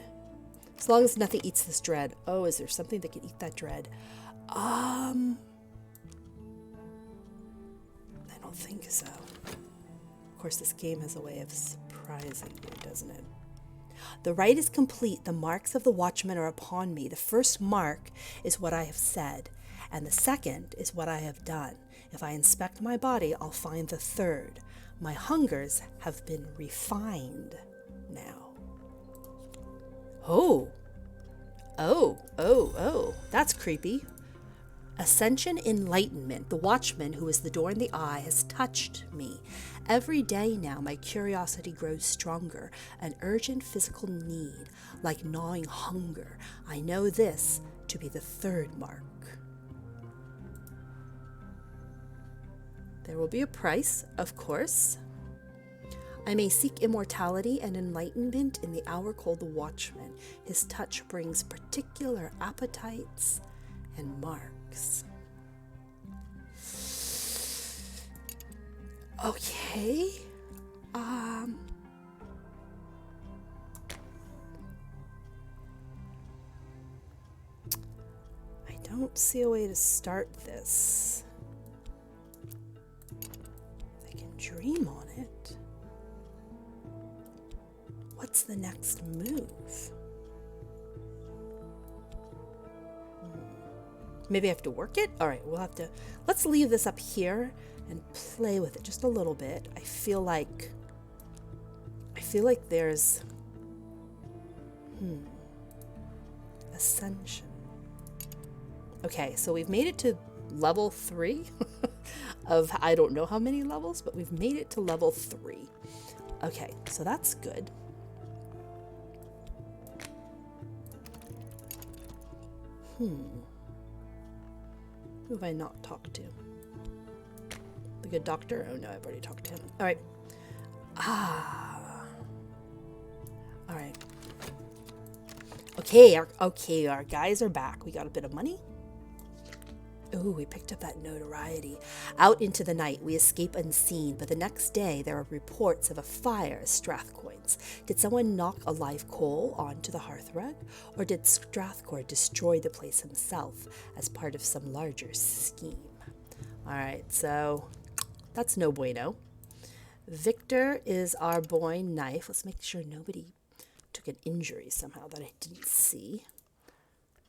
As long as nothing eats this dread. Oh, is there something that can eat that dread? I don't think so. Of course, this game has a way of surprising you, doesn't it? The rite is complete. The marks of the Watchman are upon me. The first mark is what I have said, and the second is what I have done. If I inspect my body, I'll find the third. My hungers have been refined now. Oh, that's creepy. Ascension enlightenment. The Watchman, who is the door in the eye, has touched me. Every day now my curiosity grows stronger, an urgent physical need, like gnawing hunger. I know this to be the third mark. There will be a price, of course. I may seek immortality and enlightenment in the hour called the Watchman. His touch brings particular appetites and marks. Okay. I don't see a way to start this. I can dream on it. What's the next move? Maybe I have to work it? All right, we'll have to... Let's leave this up here and play with it just a little bit. I feel like there's... Ascension. Okay, so we've made it to level 3 of I don't know how many levels, but we've made it to level 3. Okay, so that's good. Who have I not talked to? The good doctor? Oh no, I've already talked to him. All right. All right. Okay, our guys are back. We got a bit of money. Ooh, we picked up that notoriety. Out into the night, we escape unseen, but the next day there are reports of a fire at Strathcoyne's. Did someone knock a live coal onto the hearthrug? Or did Strathcoy destroy the place himself as part of some larger scheme? Alright, so that's no bueno. Victor is our boy knife. Let's make sure nobody took an injury somehow that I didn't see.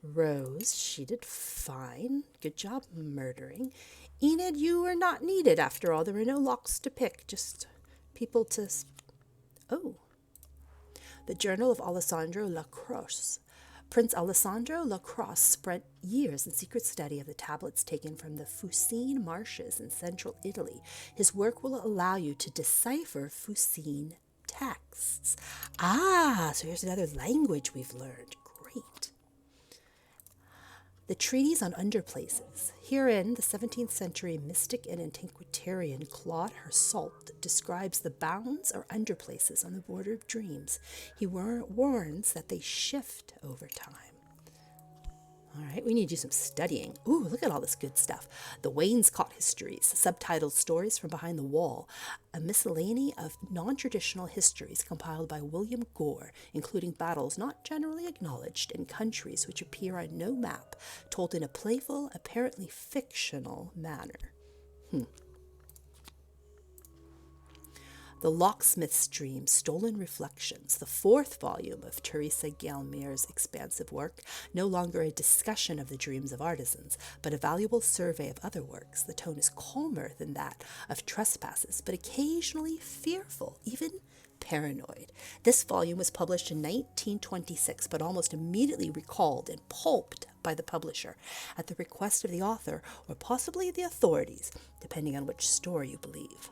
Rose, she did fine. Good job murdering. Enid, you were not needed after all. There were no locks to pick, just people to... Oh. The Journal of Alessandro Lacrosse. Prince Alessandro Lacrosse spent years in secret study of the tablets taken from the Fucine marshes in central Italy. His work will allow you to decipher Fucine texts. Ah, so here's another language we've learned. Great. The Treatise on Underplaces. Herein, the 17th century mystic and antiquarian Claude Hersault describes the bounds or underplaces on the border of dreams. He warns that they shift over time. All right, we need to do some studying. Ooh, look at all this good stuff. The Wainscot Histories, subtitled Stories from Behind the Wall, a miscellany of non-traditional histories compiled by William Gore, including battles not generally acknowledged in countries which appear on no map, told in a playful, apparently fictional manner. The Locksmith's Dream, Stolen Reflections, the fourth volume of Teresa Gelmeer's expansive work, no longer a discussion of the dreams of artisans, but a valuable survey of other works. The tone is calmer than that of Trespasses, but occasionally fearful, even paranoid. This volume was published in 1926, but almost immediately recalled and pulped by the publisher at the request of the author, or possibly the authorities, depending on which story you believe.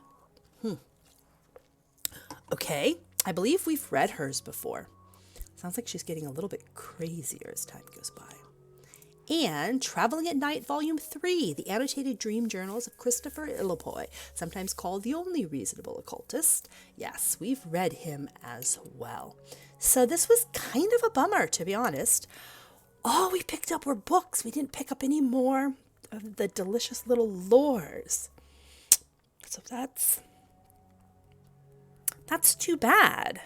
Okay, I believe we've read hers before. Sounds like she's getting a little bit crazier as time goes by. And Traveling at Night, Volume 3, The Annotated Dream Journals of Christopher Illipoy, sometimes called the only reasonable occultist. Yes, we've read him as well. So this was kind of a bummer, to be honest. All we picked up were books. We didn't pick up any more of the delicious little lores. So that's too bad.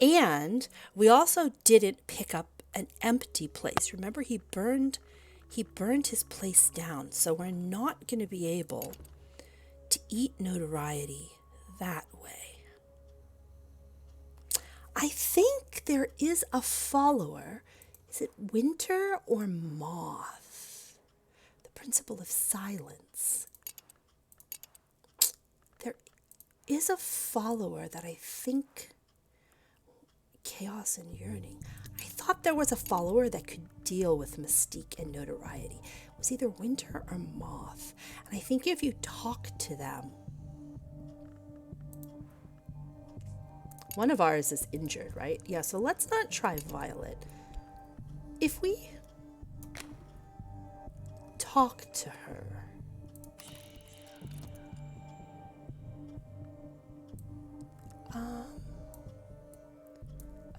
And we also didn't pick up an empty place. Remember, he burned his place down. So we're not going to be able to eat notoriety that way. I think there is a follower. Is it Winter or Moth? The Principle of Silence. Is a follower that I think Chaos and Yearning. I thought there was a follower that could deal with mystique and notoriety. It was either Winter or Moth. And I think if you talk to them, one of ours is injured, right? Yeah, so let's not try Violet. If we talk to her,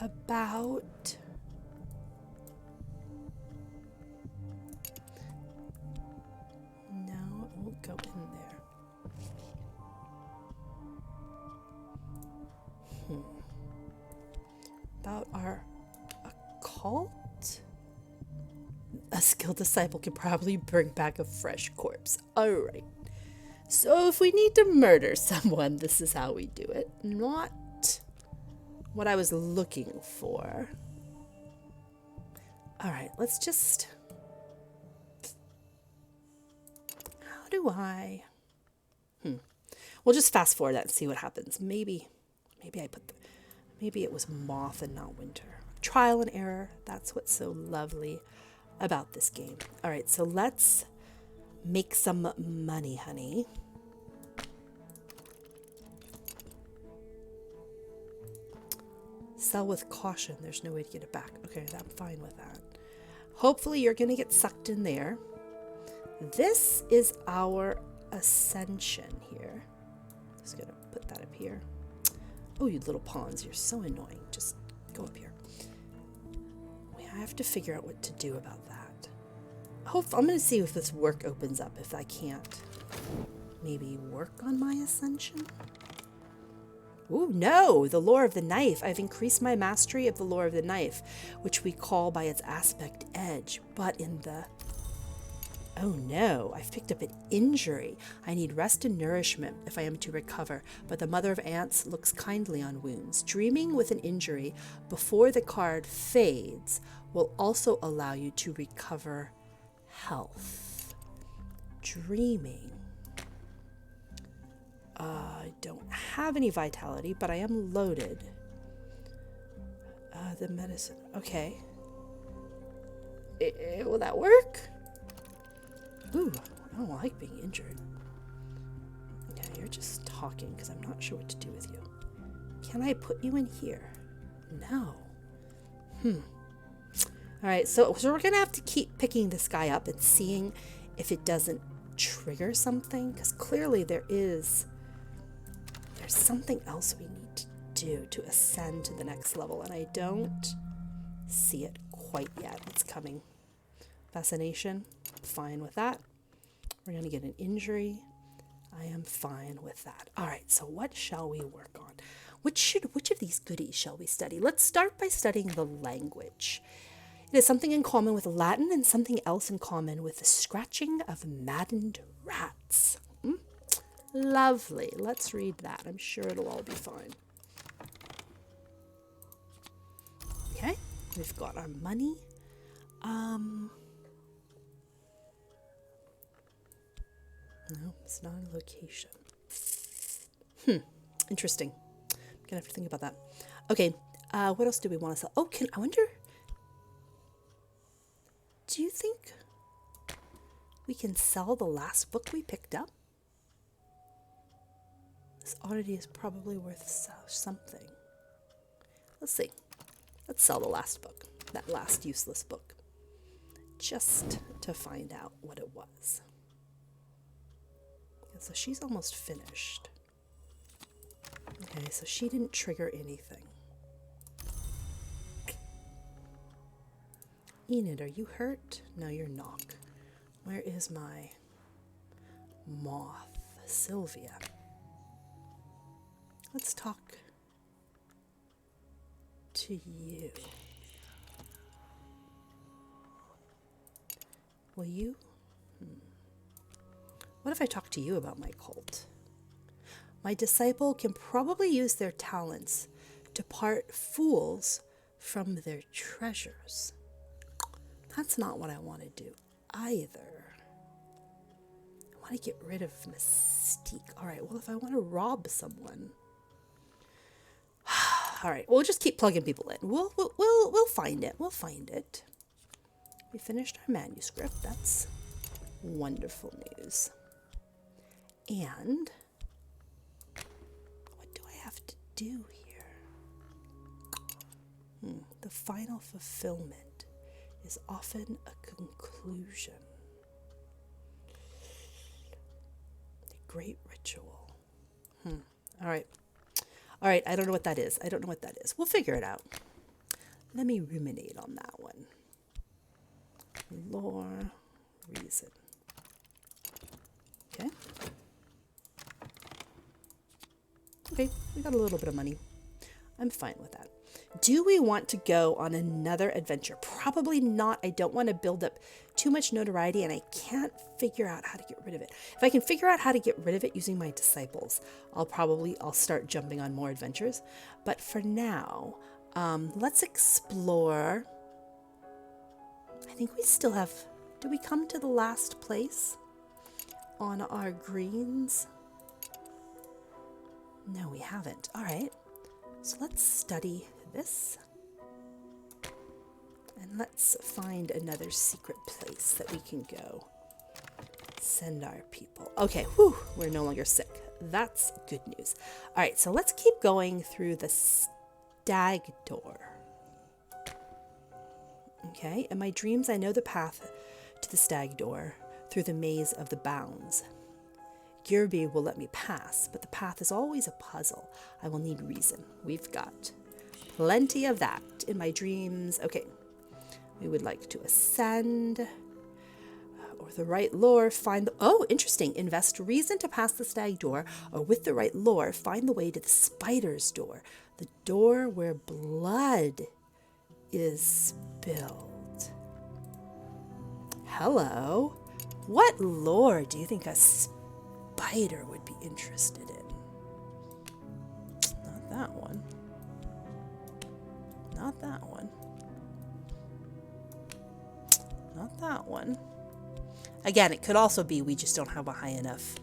about no, it won't go in there. About our occult, a skilled disciple can probably bring back a fresh corpse. All right. So if we need to murder someone, this is how we do it. Not what I was looking for. All right, let's just... How do I... We'll just fast forward that and see what happens. Maybe it was Moth and not Winter. Trial and error. That's what's so lovely about this game. All right, so let's make some money, honey. Sell with caution. There's no way to get it back. Okay, I'm fine with that. Hopefully you're going to get sucked in there. This is our ascension here. Just going to put that up here. Oh, you little pawns. You're so annoying. Just go up here. I have to figure out what to do about that. I'm going to see if this work opens up. If I can't maybe work on my ascension. Ooh, no, the lore of the knife. I've increased my mastery of the lore of the knife, which we call by its aspect edge, but in the... Oh no, I've picked up an injury. I need rest and nourishment if I am to recover, but the Mother of Ants looks kindly on wounds. Dreaming with an injury before the card fades will also allow you to recover health. Dreaming. I don't have any vitality, but I am loaded. The medicine. Okay. Will that work? Ooh, I don't like being injured. Okay, you're just talking because I'm not sure what to do with you. Can I put you in here? No. Alright, so we're going to have to keep picking this guy up and seeing if it doesn't trigger something. Because clearly there's something else we need to do to ascend to the next level. And I don't see it quite yet. It's coming. Fascination. Fine with that. We're going to get an injury. I am fine with that. Alright, so what shall we work on? Which of these goodies shall we study? Let's start by studying the language. It has something in common with Latin and something else in common with the scratching of maddened rats. Lovely. Let's read that. I'm sure it'll all be fine. Okay, we've got our money. No, it's not a location. Interesting. I'm gonna have to think about that. Okay, what else do we want to sell? Oh, I wonder... Do you think we can sell the last book we picked up? This oddity is probably worth something. Let's see. Let's sell the last book. That last useless book. Just to find out what it was. So she's almost finished. Okay, so she didn't trigger anything. Enid, are you hurt? No, you're not. Where is my moth? Sylvia. Let's talk to you. Will you? What if I talk to you about my cult? My disciple can probably use their talents to part fools from their treasures. That's not what I want to do either. I want to get rid of mystique. All right, well, if I want to rob someone... All right, we'll just keep plugging people in. We'll find it. We'll find it. We finished our manuscript. That's wonderful news. And what do I have to do here? The final fulfillment is often a conclusion. The great ritual. All right. All right, I don't know what that is. I don't know what that is. We'll figure it out. Let me ruminate on that one. Lore, reason. Okay. Okay, we got a little bit of money. I'm fine with that. Do we want to go on another adventure? Probably not. I don't want to build up too much notoriety, and I can't figure out how to get rid of it. If I can figure out how to get rid of it using my disciples, I'll start jumping on more adventures. But for now, let's explore. I think we still have... Did we come to the last place on our greens? No, we haven't. All right. So let's study this. And let's find another secret place that we can go. Send our people. Okay, whew, we're no longer sick. That's good news. All right, so let's keep going through the Stag door. Okay, in my dreams, I know the path to the Stag door through the maze of the bounds. Girby will let me pass, but the path is always a puzzle. I will need reason. We've got plenty of that in my dreams. Okay, we would like to ascend, or the right lore, find the... Oh, interesting. Invest reason to pass the Stag door, or with the right lore, find the way to the Spider's door. The door where blood is spilled. Hello. What lore do you think a spider would be interested in? Not that one. Not that one. not that one. Again, it could also be we just don't have a high enough.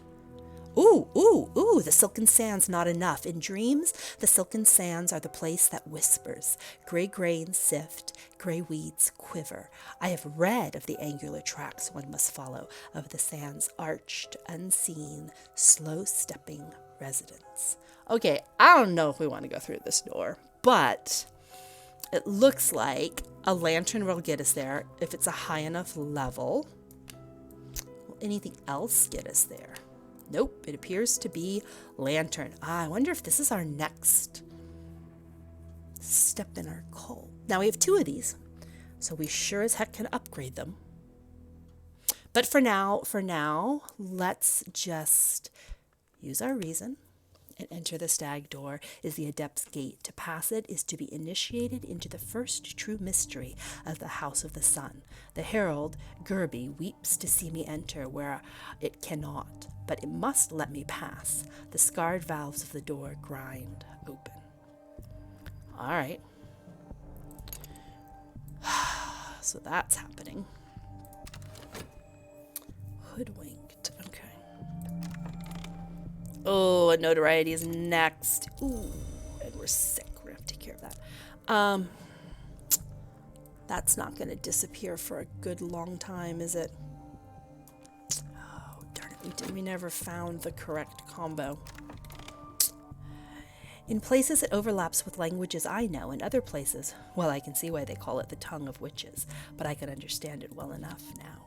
Ooh, ooh, ooh, the Silken Sands, not enough. In dreams, the Silken Sands are the place that whispers. Gray grains sift, gray weeds quiver. I have read of the angular tracks one must follow, of the sands arched, unseen, slow-stepping residents. Okay, I don't know if we want to go through this door, but it looks like a lantern will get us there if it's a high enough level. Will anything else get us there? Nope, it appears to be lantern. I wonder if this is our next step in our cult. Now we have 2 of these, so we sure as heck can upgrade them. But for now, let's just use our reason and enter the stag door is the Adept's gate. To pass it is to be initiated into the first true mystery of the House of the Sun. The herald, Gerby, weeps to see me enter where it cannot, but it must let me pass. The scarred valves of the door grind open. All right. So that's happening. Hoodwinked. Okay. Oh, a notoriety is next. Ooh, and we're sick. We're going to have to take care of that. That's not going to disappear for a good long time, is it? Oh, darn it. We never found the correct combo. In places it overlaps with languages I know. In other places, well, I can see why they call it the tongue of witches, but I can understand it well enough now.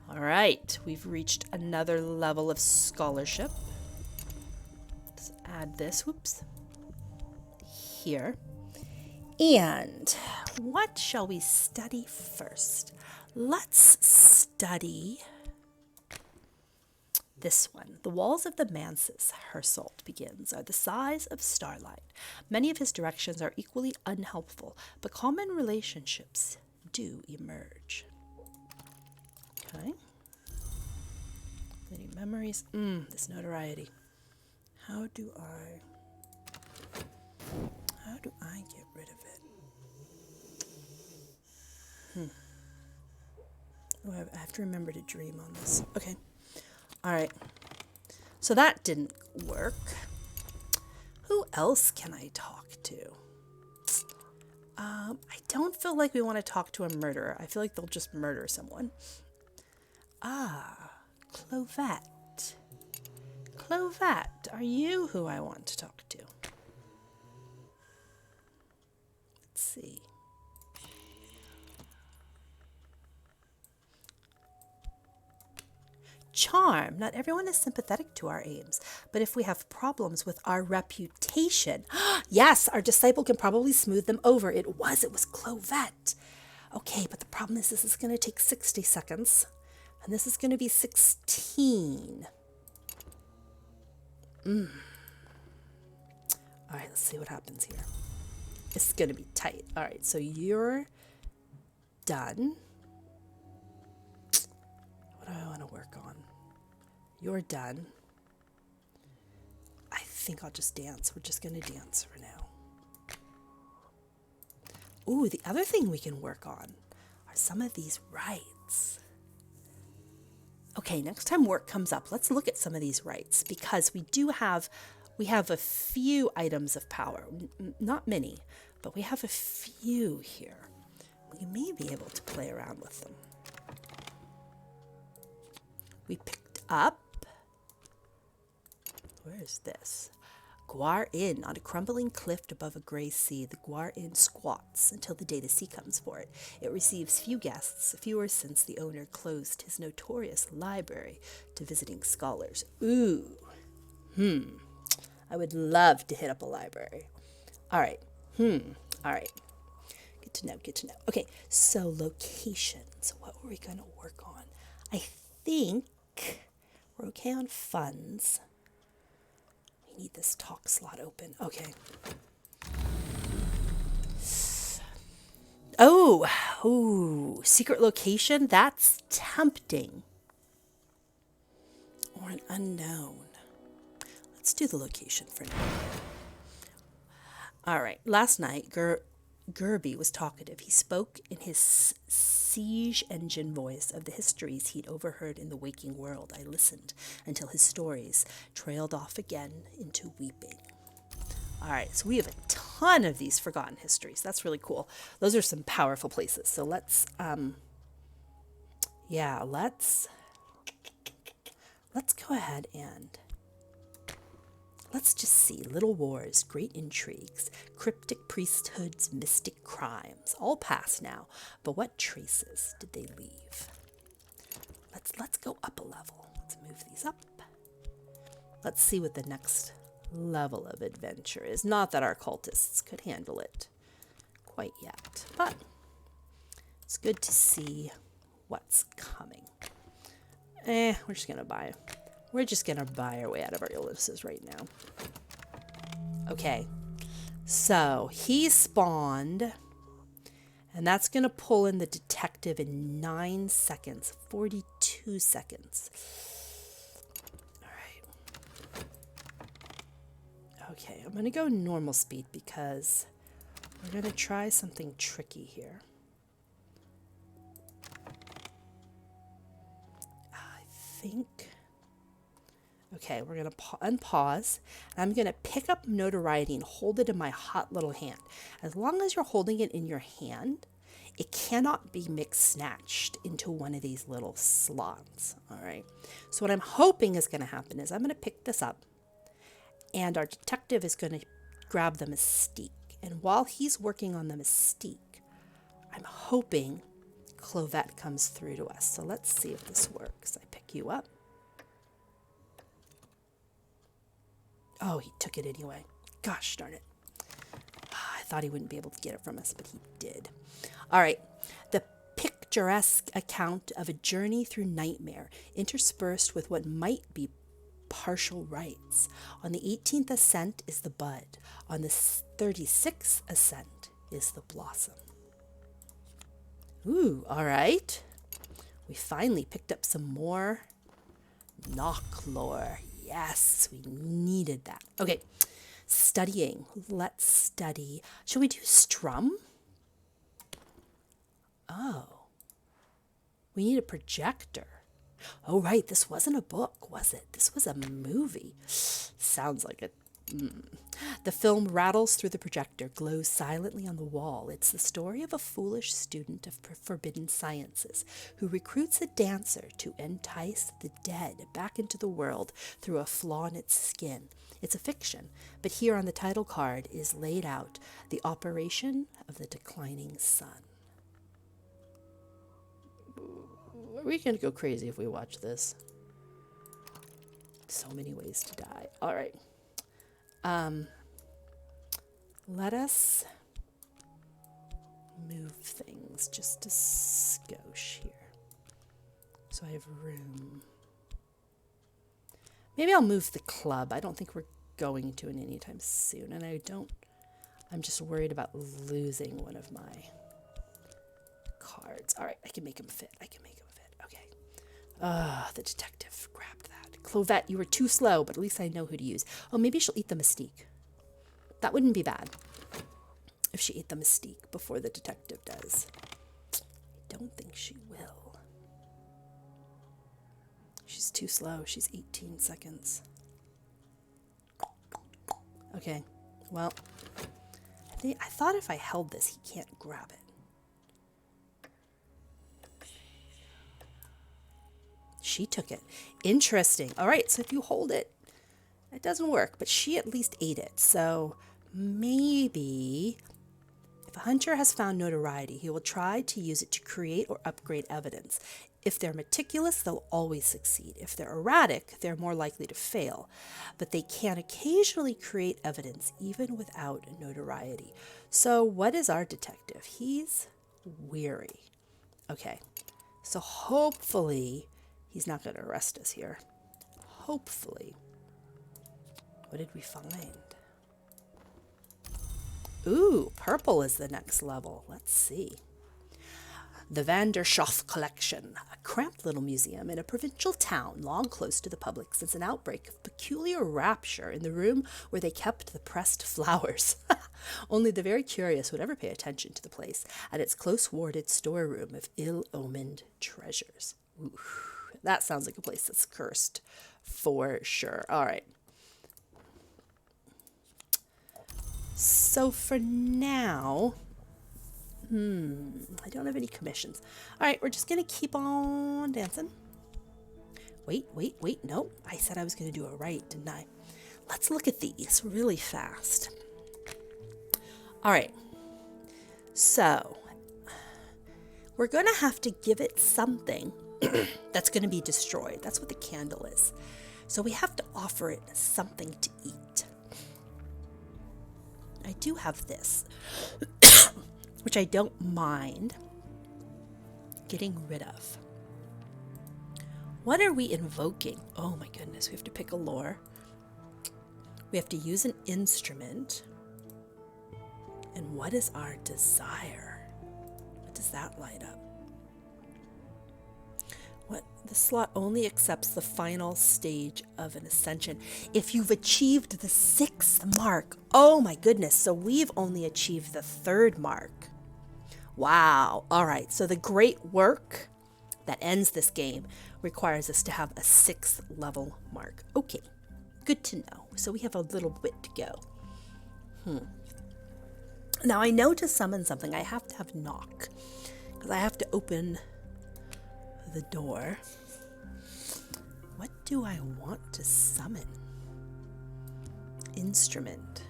All right, we've reached another level of scholarship. Let's add this, whoops, here. And what shall we study first? Let's study this one. The walls of the manses, Herselt begins, are the size of starlight. Many of his directions are equally unhelpful, but common relationships do emerge. Okay. Any memories? This notoriety. How do I get rid of it? Oh, I have to remember to dream on this. Okay. All right. So that didn't work. Who else can I talk to? I don't feel like we want to talk to a murderer. I feel like they'll just murder someone. Clovette. Clovette, are you who I want to talk to? Let's see. Charm. Not everyone is sympathetic to our aims, but if we have problems with our reputation, yes, our disciple can probably smooth them over. It was Clovette. Okay, but the problem is this is going to take 60 seconds, and this is going to be 16. All right, let's see what happens here. It's going to be tight. All right, so you're done. What do I want to work on? You're done. I think I'll just dance. We're just going to dance for now. Ooh, the other thing we can work on are some of these rites. Okay, next time work comes up, let's look at some of these rites, because we have a few items of power. Not many, but we have a few here. We may be able to play around with them. We picked up, where is this? Gwar Inn. On a crumbling cliff above a gray sea, the Gwar Inn squats until the day the sea comes for it. It receives few guests, fewer since the owner closed his notorious library to visiting scholars. Ooh. I would love to hit up a library. All right. All right. Good to know. Okay, so locations. What were we going to work on? I think we're okay on funds. We need this talk slot open. Okay. Oh, secret location? That's tempting. Or an unknown. Let's do the location for now. All right. Last night, Gerby was talkative. He spoke in his siege engine voice of the histories he'd overheard in the waking world. I listened until his stories trailed off again into weeping. All right, so we have a ton of these forgotten histories. That's really cool. Those are some powerful places. So let's go ahead and let's just see. Little wars, great intrigues, cryptic priesthoods, mystic crimes, all past now. But what traces did they leave? Let's go up a level. Let's move these up. Let's see what the next level of adventure is. Not that our cultists could handle it quite yet, but it's good to see what's coming. We're just gonna buy our way out of our illnesses right now. Okay, so he spawned, and that's gonna pull in the detective in 9 seconds, 42 seconds. Okay, I'm going to go normal speed because we're going to try something tricky here. I think... Okay, we're going to unpause. And I'm going to pick up notoriety and hold it in my hot little hand. As long as you're holding it in your hand, it cannot be snatched into one of these little slots. All right. So what I'm hoping is going to happen is I'm going to pick this up. And our detective is going to grab the mystique. And while he's working on the mystique, I'm hoping Clovette comes through to us. So let's see if this works. I pick you up. Oh, he took it anyway. Gosh darn it. I thought he wouldn't be able to get it from us, but he did. All right. The picturesque account of a journey through nightmare, interspersed with what might be partial rights. On the 18th ascent is the bud. On the 36th ascent is the blossom. Ooh, all right. We finally picked up some more knock lore. Yes, we needed that. Okay, studying. Let's study. Shall we do strum? Oh, we need a projector. Oh, right. This wasn't a book, was it? This was a movie. Sounds like it. The film rattles through the projector, glows silently on the wall. It's the story of a foolish student of forbidden sciences who recruits a dancer to entice the dead back into the world through a flaw in its skin. It's a fiction, but here on the title card is laid out the operation of the declining sun. Are we going to go crazy if we watch this? So many ways to die. All right. Let us move things just a skosh here. So I have room. Maybe I'll move the club. I don't think we're going to it anytime soon. And I'm just worried about losing one of my cards. All right, I can make him fit. Okay. The detective grabbed that. Clovette, you were too slow, but at least I know who to use. Oh, maybe she'll eat the mystique. That wouldn't be bad if she ate the mystique before the detective does. I don't think she will. She's too slow. She's 18 seconds. Okay, well, I thought if I held this, he can't grab it. She took it. Interesting. All right, so if you hold it, it doesn't work, but she at least ate it. So maybe if a hunter has found notoriety, he will try to use it to create or upgrade evidence. If they're meticulous, they'll always succeed. If they're erratic, they're more likely to fail. But they can occasionally create evidence even without notoriety. So what is our detective? He's weary. Okay, so hopefully he's not going to arrest us here. Hopefully. What did we find? Ooh, purple is the next level. Let's see. The Schoff Collection, a cramped little museum in a provincial town long closed to the public since an outbreak of peculiar rapture in the room where they kept the pressed flowers. Only the very curious would ever pay attention to the place and its close-warded storeroom of ill-omened treasures. Ooh, that sounds like a place that's cursed for sure. All right. So for now, I don't have any commissions. All right, we're just going to keep on dancing. Wait. No, I said I was going to do it right, didn't I? Let's look at these really fast. All right. So we're going to have to give it something that's going to be destroyed. That's what the candle is. So we have to offer it something to eat. I do have this, which I don't mind getting rid of. What are we invoking? Oh my goodness, we have to pick a lore. We have to use an instrument. And what is our desire? What does that light up? The slot only accepts the final stage of an ascension if you've achieved the 6th mark. Oh my goodness, so we've only achieved the 3rd mark. Wow. All right, so the great work that ends this game requires us to have a 6th level mark. Okay, good to know. So we have a little bit to go. Now I know to summon something I have to have knock, because I have to open the door. What do I want to summon? Instrument.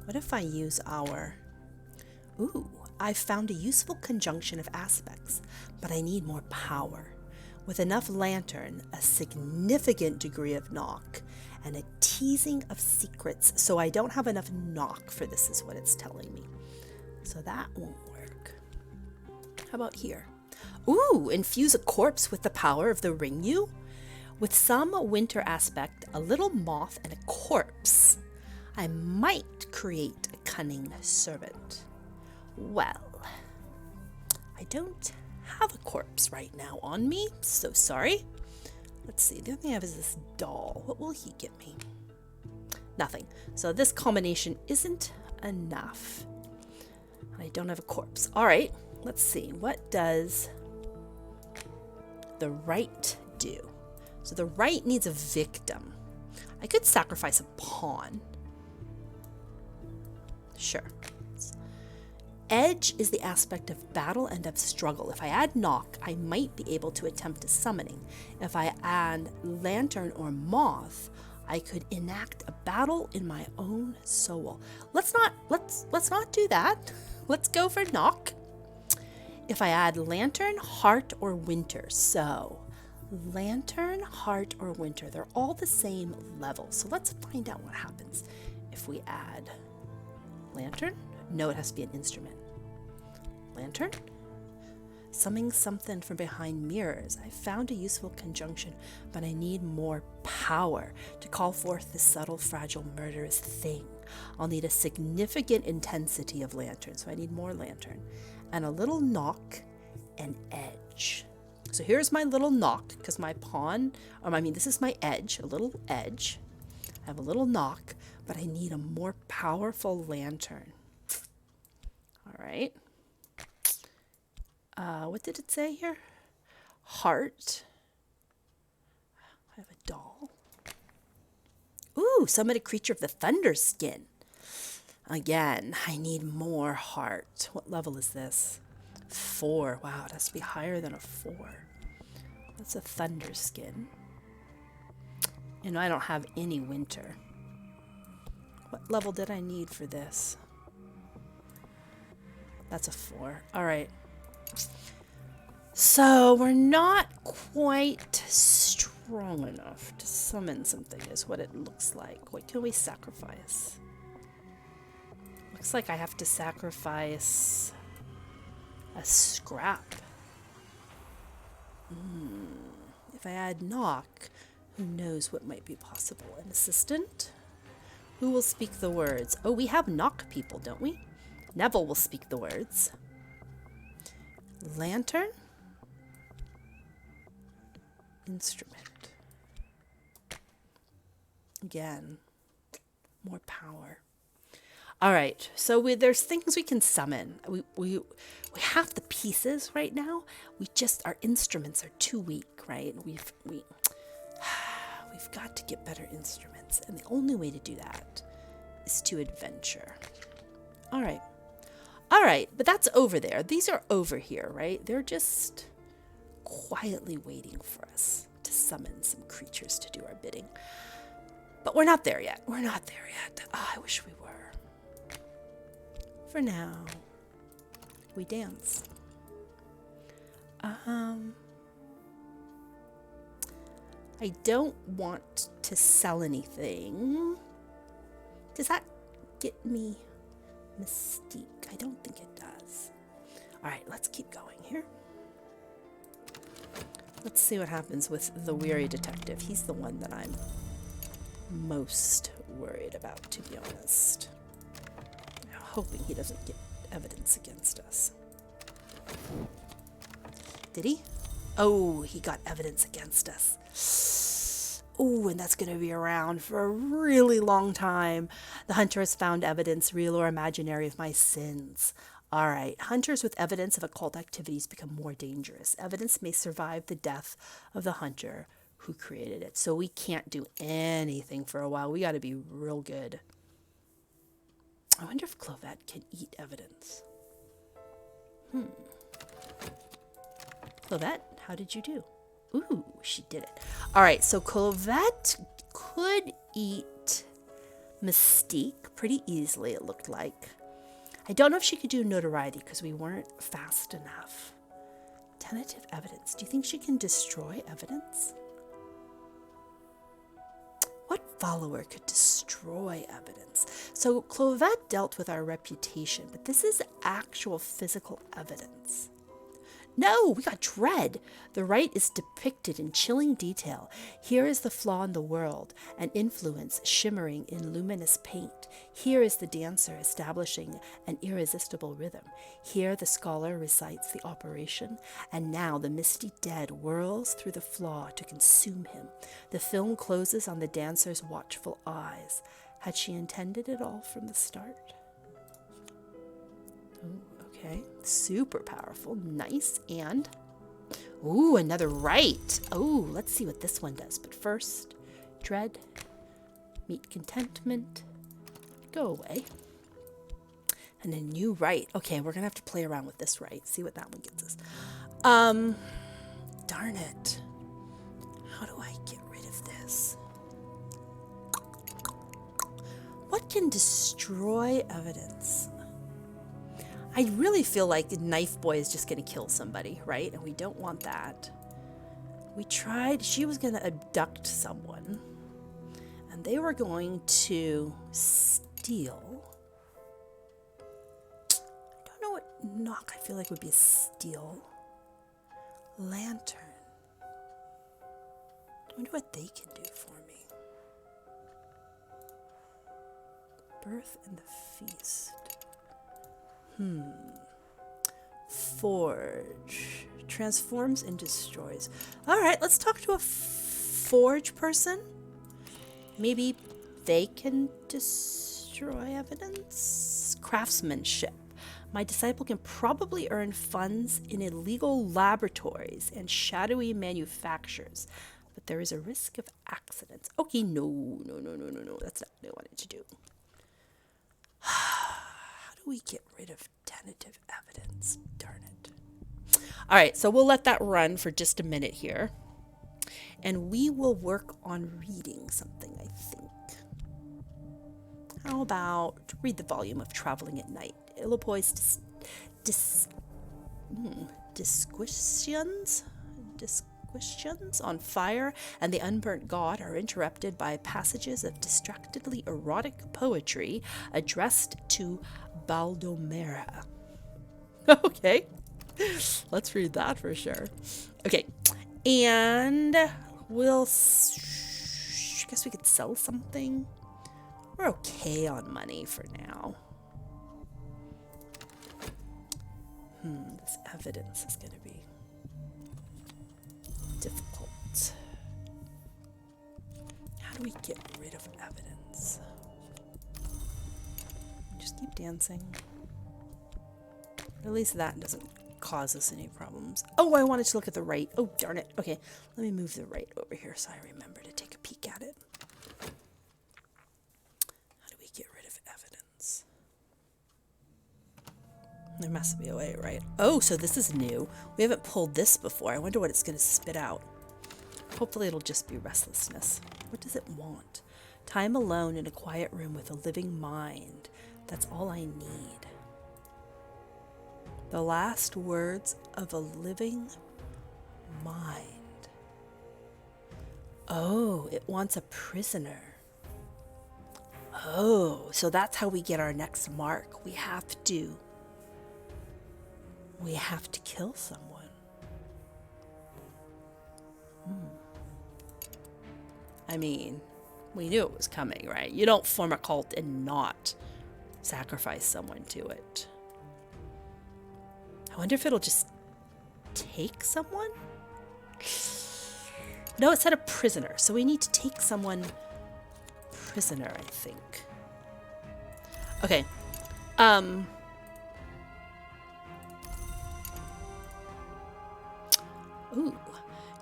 What if I use our... Ooh, I found a useful conjunction of aspects, but I need more power. With enough lantern, a significant degree of knock, and a teasing of secrets. So I don't have enough knock for this is what it's telling me. So that won't work. How about here? Ooh, infuse a corpse with the power of the Ring-Yu. With some winter aspect, a little moth and a corpse. I might create a cunning servant. Well, I don't have a corpse right now on me. So sorry. Let's see. The only thing I have is this doll. What will he get me? Nothing. So this combination isn't enough. I don't have a corpse. All right. Let's see. What does the right do? So the right needs a victim. I could sacrifice a pawn. Sure. Edge is the aspect of battle and of struggle. If I add knock, I might be able to attempt a summoning. If I add lantern or moth, I could enact a battle in my own soul. Let's not do that. Let's go for knock. If I add lantern, heart, or winter. So lantern, heart, or winter, they're all the same level. So let's find out what happens if we add lantern. No, it has to be an instrument. Lantern. Summoning something from behind mirrors. I found a useful conjunction, but I need more power to call forth this subtle, fragile, murderous thing. I'll need a significant intensity of lantern, so I need more lantern. And a little knock and edge. So here's my little knock, because my pawn, this is my edge, a little edge. I have a little knock, but I need a more powerful lantern. All right. What did it say here? Heart. I have a doll. Ooh, summon a creature of the thunder skin. Again, I need more heart. What level is this? 4. Wow, it has to be higher than a 4. That's a thunder skin. And I don't have any winter. What level did I need for this? That's a 4. All right. So we're not quite strong enough to summon something is what it looks like. What can we sacrifice? Looks like I have to sacrifice a scrap. If I add knock, who knows what might be possible? An assistant? Who will speak the words? Oh, we have knock people, don't we? Neville will speak the words. Lantern. Instrument. Again, more power. All right, so there's things we can summon. We have the pieces right now. Our instruments are too weak, right? We've got to get better instruments, and the only way to do that is to adventure. All right, but that's over there. These are over here, right? They're just quietly waiting for us to summon some creatures to do our bidding. But we're not there yet. Oh, I wish we were. For now, we dance. I don't want to sell anything. Does that get me mystique? I don't think it does. All right, let's keep going here. Let's see what happens with the weary detective. He's the one that I'm most worried about, to be honest. I'm hoping he doesn't get evidence against us. Did he? Oh, he got evidence against us. Oh, and that's going to be around for a really long time. The hunter has found evidence, real or imaginary, of my sins. All right, hunters with evidence of occult activities become more dangerous. Evidence may survive the death of the hunter who created it. So we can't do anything for a while. We got to be real good. I wonder if Clovette can eat evidence. Clovette, how did you do? Ooh, she did it. All right, so Clovette could eat Mystique pretty easily, it looked like. I don't know if she could do notoriety because we weren't fast enough. Tentative evidence. Do you think she can destroy evidence? What follower could destroy evidence? So Clovette dealt with our reputation, but this is actual physical evidence. No, we got dread. The right is depicted in chilling detail. Here is the flaw in the world, an influence shimmering in luminous paint. Here is the dancer establishing an irresistible rhythm. Here the scholar recites the operation, and now the misty dead whirls through the flaw to consume him. The film closes on the dancer's watchful eyes. Had she intended it all from the start? Oh. Okay, super powerful, nice, and, ooh, another right. Oh, let's see what this one does. But first, dread, meet contentment, go away, and a new right. Okay, we're gonna have to play around with this right, see what that one gets us. Darn it. How do I get rid of this? What can destroy evidence? I really feel like Knife Boy is just going to kill somebody, right? And we don't want that. We tried, she was going to abduct someone. And they were going to steal. I don't know what knock I feel like would be a steal. Lantern. I wonder what they can do for me. Birth and the feast. Forge. Transforms and destroys. Alright, let's talk to a forge person. Maybe they can destroy evidence? Craftsmanship. My disciple can probably earn funds in illegal laboratories and shadowy manufactures. But there is a risk of accidents. Okay, no. That's not what I wanted to do. How do we get rid of tentative evidence? Darn it. All right, so we'll let that run for just a minute here. And we will work on reading something, I think. How about read the volume of Traveling at Night? Illipoi's disquisitions on fire and the unburnt god are interrupted by passages of distractedly erotic poetry addressed to Baldomera. Okay, let's read that for sure. Okay, and we'll, I guess we could sell something. We're okay on money for now. This evidence is going to be difficult. How do we get rid of evidence? Just keep dancing. At least that doesn't cause us any problems. Oh, I wanted to look at the right. Oh, darn it. Okay, let me move the right over here so I remember to take a peek at it. How do we get rid of evidence? There must be a way, right? Oh, so this is new. We haven't pulled this before. I wonder what it's going to spit out. Hopefully it'll just be restlessness. What does it want? Time alone in a quiet room with a living mind. That's all I need. The last words of a living mind. Oh, it wants a prisoner. Oh, so that's how we get our next mark. We have to kill someone. I mean, we knew it was coming, right? You don't form a cult and not sacrifice someone to it. I wonder if it'll just take someone? No, it said a prisoner, so we need to take someone prisoner, I think. Okay. Ooh.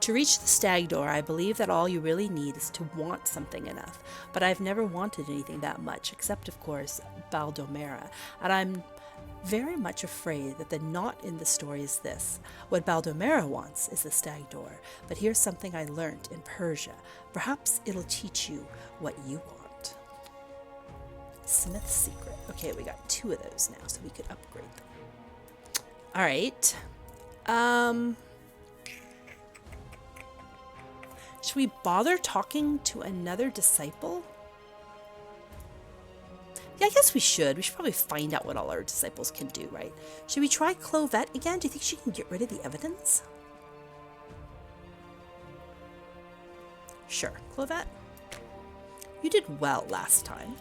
To reach the stag door, I believe that all you really need is to want something enough. But I've never wanted anything that much, except, of course, Baldomera. And I'm very much afraid that the knot in the story is this. What Baldomera wants is the stag door. But here's something I learned in Persia. Perhaps it'll teach you what you want. Smith's secret. Okay, we got 2 of those now, so we could upgrade them. All right. Should we bother talking to another disciple? Yeah, I guess we should. We should probably find out what all our disciples can do, right? Should we try Clovette again? Do you think she can get rid of the evidence? Sure. Clovette, you did well last time.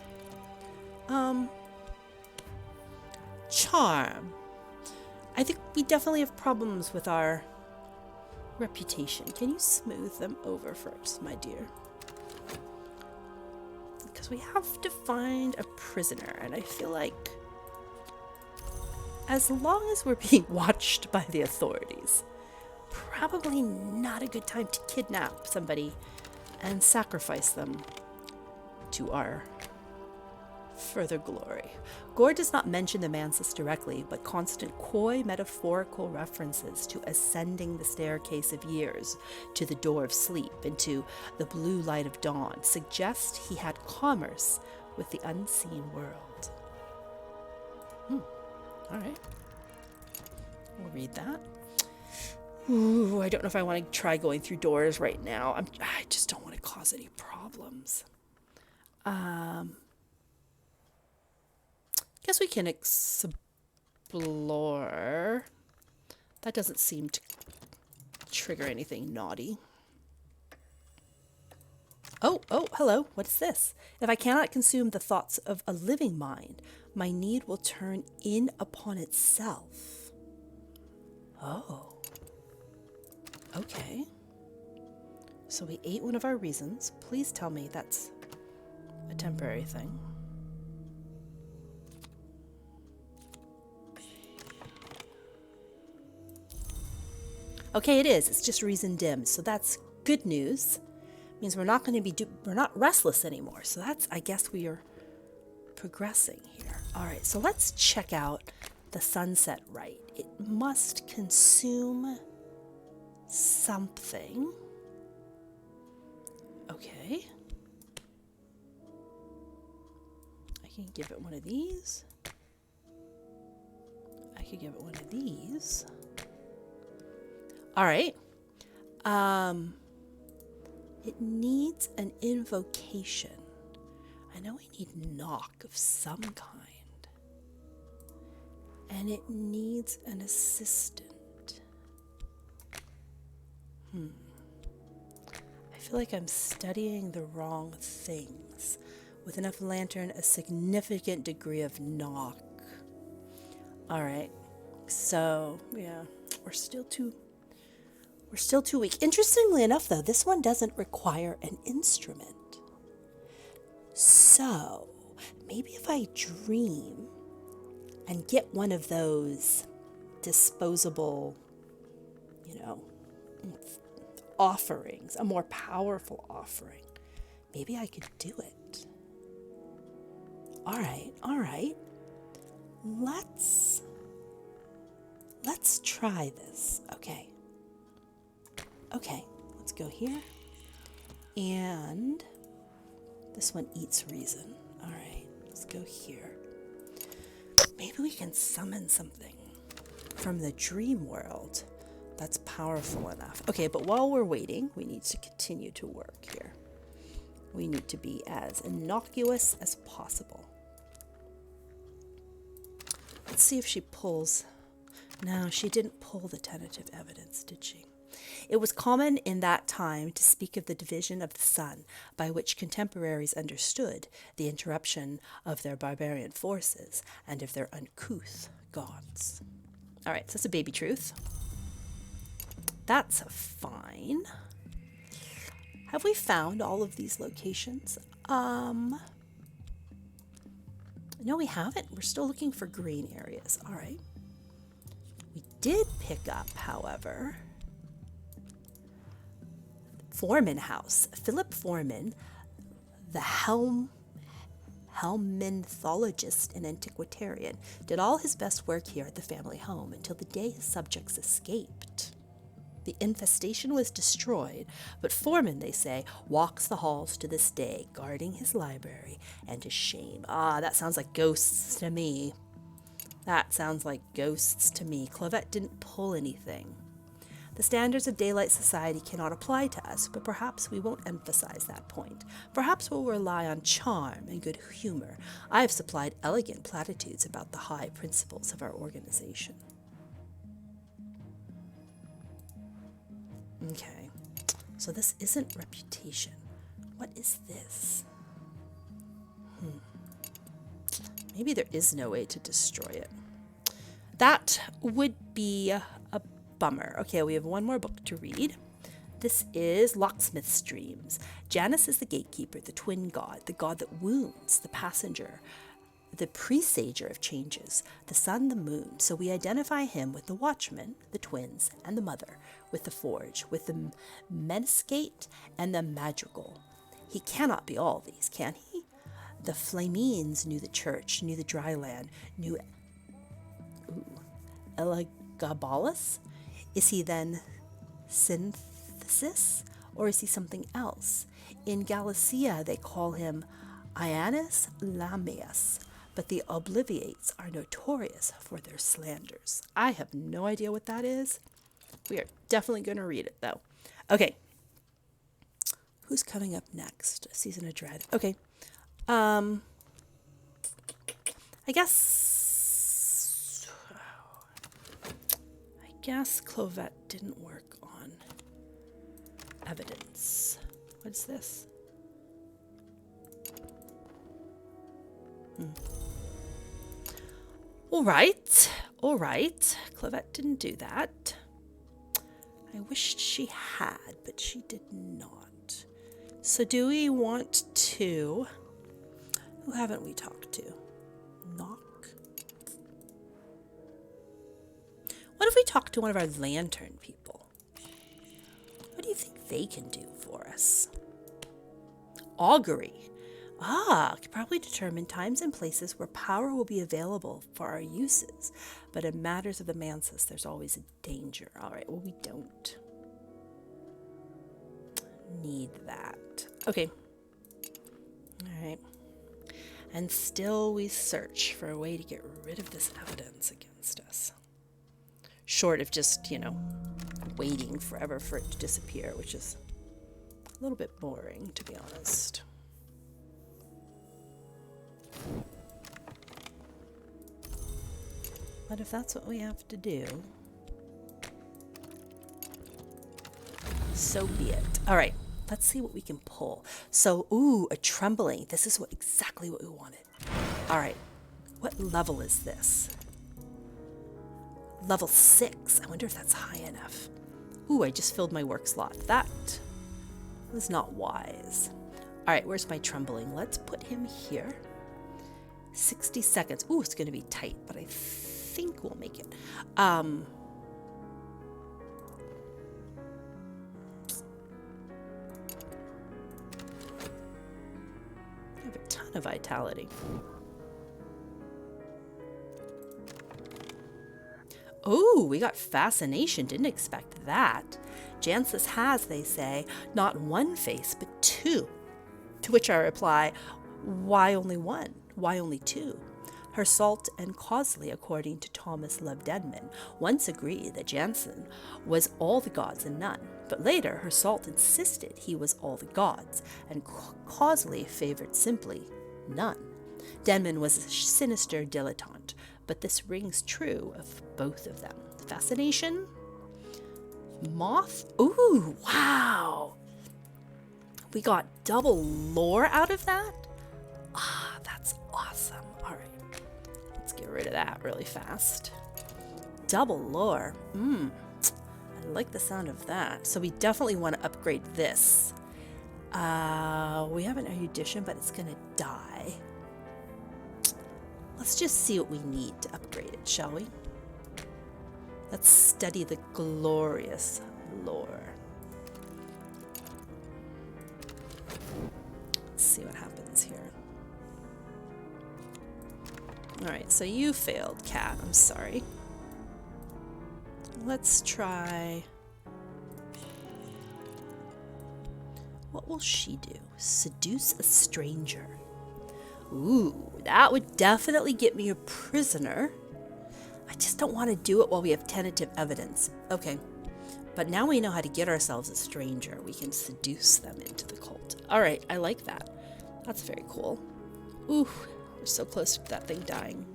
Charm. I think we definitely have problems with our reputation. Can you smooth them over first, my dear? Because we have to find a prisoner, and I feel like as long as we're being watched by the authorities, probably not a good time to kidnap somebody and sacrifice them to our further glory. Gore does not mention the mansis directly, but constant coy metaphorical references to ascending the staircase of years, to the door of sleep, and to the blue light of dawn suggest he had commerce with the unseen world. All right. We'll read that. Ooh, I don't know if I want to try going through doors right now. I just don't want to cause any problems. Guess we can explore. That doesn't seem to trigger anything naughty. Oh, hello. What is this? If I cannot consume the thoughts of a living mind, my need will turn in upon itself. Oh. Okay. So we ate one of our reasons. Please tell me that's a temporary thing. Okay, it is. It's just reason dim. So that's good news. Means we're not going to be we're not restless anymore. So that's, I guess, we are progressing here. All right, so let's check out the sunset rite. It must consume something. Okay. I can give it one of these. I could give it one of these. All right. It needs an invocation. I know we need knock of some kind. And it needs an assistant. I feel like I'm studying the wrong things. With enough lantern, a significant degree of knock. All right. So, yeah, we're still too weak. Interestingly enough, though, this one doesn't require an instrument. So, maybe if I dream and get one of those disposable, offerings, a more powerful offering, maybe I could do it. All right. Let's try this. Okay, let's go here. And this one eats reason. All right, let's go here. Maybe we can summon something from the dream world that's powerful enough. Okay, but while we're waiting, we need to continue to work here. We need to be as innocuous as possible. Let's see if she pulls. No, she didn't pull the tentative evidence, did she? It was common in that time to speak of the division of the sun, by which contemporaries understood the interruption of their barbarian forces and of their uncouth gods. All right, so that's a baby truth. That's fine. Have we found all of these locations? No, we haven't. We're still looking for green areas. All right. We did pick up, however, Foreman House. Philip Foreman, the helminthologist and antiquarian, did all his best work here at the family home until the day his subjects escaped. The infestation was destroyed, but Foreman, they say, walks the halls to this day, guarding his library and his shame. Ah, that sounds like ghosts to me. Clovette didn't pull anything. The standards of daylight society cannot apply to us, but perhaps we won't emphasize that point. Perhaps we'll rely on charm and good humor. I have supplied elegant platitudes about the high principles of our organization. Okay, so this isn't reputation. What is this? Maybe there is no way to destroy it. That would be a bummer. Okay, we have one more book to read. This is Locksmith's Dreams. Janus is the gatekeeper, the twin god, the god that wounds the passenger, the presager of changes, the sun, the moon. So we identify him with the Watchman, the twins, and the mother, with the forge, with the menascate and the madrigal. He cannot be all these, can he? The Flamines knew the church, knew the dry land, knew Elagabalus. Is he then synthesis, or is he something else? In Galicia, they call him Ianus Lamius, but the Obliviates are notorious for their slanders. I have no idea what that is. We are definitely going to read it, though. Okay. Who's coming up next? Season of Dread. Okay. I guess Clovette didn't work on evidence. What's this? All right. Clovette didn't do that. I wished she had, but she did not. So do we want to... Who haven't we talked to? Knock? What if we talk to one of our lantern people? What do you think they can do for us? Augury. Could probably determine times and places where power will be available for our uses. But in matters of the mansus, there's always a danger. All right, well, we don't need that. Okay. All right. And still we search for a way to get rid of this evidence against us. Short of just, waiting forever for it to disappear, which is a little bit boring, to be honest. But if that's what we have to do, so be it. All right, let's see what we can pull. So, a trembling. This is exactly what we wanted. All right, what level is this? Level 6. I wonder if that's high enough. Ooh, I just filled my work slot. That was not wise. All right, where's my trembling? Let's put him here. 60 seconds. Ooh, it's going to be tight, but I think we'll make it. I have a ton of vitality. Oh, we got fascination. Didn't expect that. Jancis has, they say, not one face, but two. To which I reply, why only one? Why only two? Her Salt and Causley, according to Thomas Love Denman, once agreed that Jansen was all the gods and none. But later, her Salt insisted he was all the gods, and Causley favored simply none. Denman was a sinister dilettante, but this rings true of both of them. Fascination? Moth? Ooh, wow! We got double lore out of that? Ah, that's awesome. All right, let's get rid of that really fast. Double lore. I like the sound of that. So we definitely want to upgrade this. We have an erudition, but it's gonna die. Let's just see what we need to upgrade it, shall we? Let's study the glorious lore. Let's see what happens here. Alright, so you failed, Cat. I'm sorry. Let's try... What will she do? Seduce a stranger. Ooh, that would definitely get me a prisoner. I just don't want to do it while we have tentative evidence. Okay, but now we know how to get ourselves a stranger. We can seduce them into the cult. All right, I like that. That's very cool. Ooh, we're so close to that thing dying.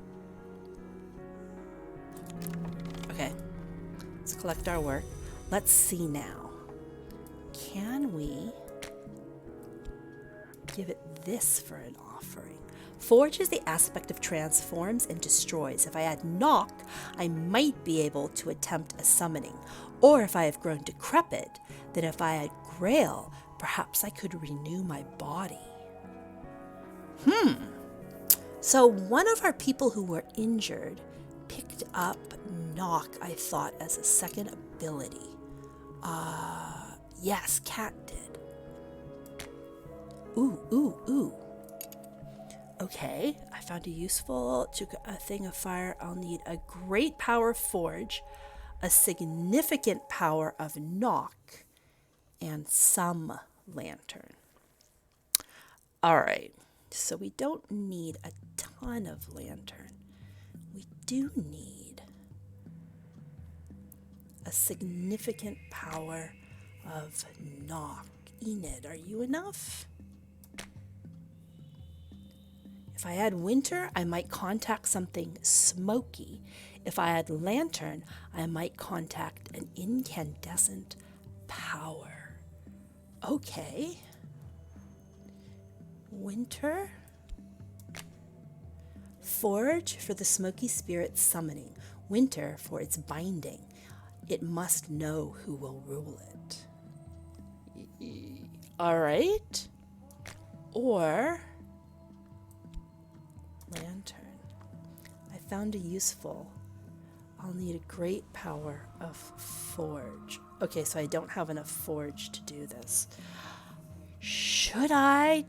Okay, let's collect our work. Let's see now. Can we give it this for an offering? Forge is the aspect of transforms and destroys. If I add knock, I might be able to attempt a summoning. Or if I have grown decrepit, then if I add grail, perhaps I could renew my body. So one of our people who were injured picked up knock, I thought, as a second ability. Yes, Cat did. Ooh. Okay, I found a useful thing of fire. I'll need a great power forge, a significant power of knock, and some lantern. All right, so we don't need a ton of lantern. We do need a significant power of knock. Enid, are you enough? If I add winter, I might contact something smoky. If I add lantern, I might contact an incandescent power. Okay. Winter. Forge for the smoky spirit summoning. Winter for its binding. It must know who will rule it. All right. Or... lantern. I found a useful. I'll need a great power of forge. Okay, so I don't have enough forge to do this. Should I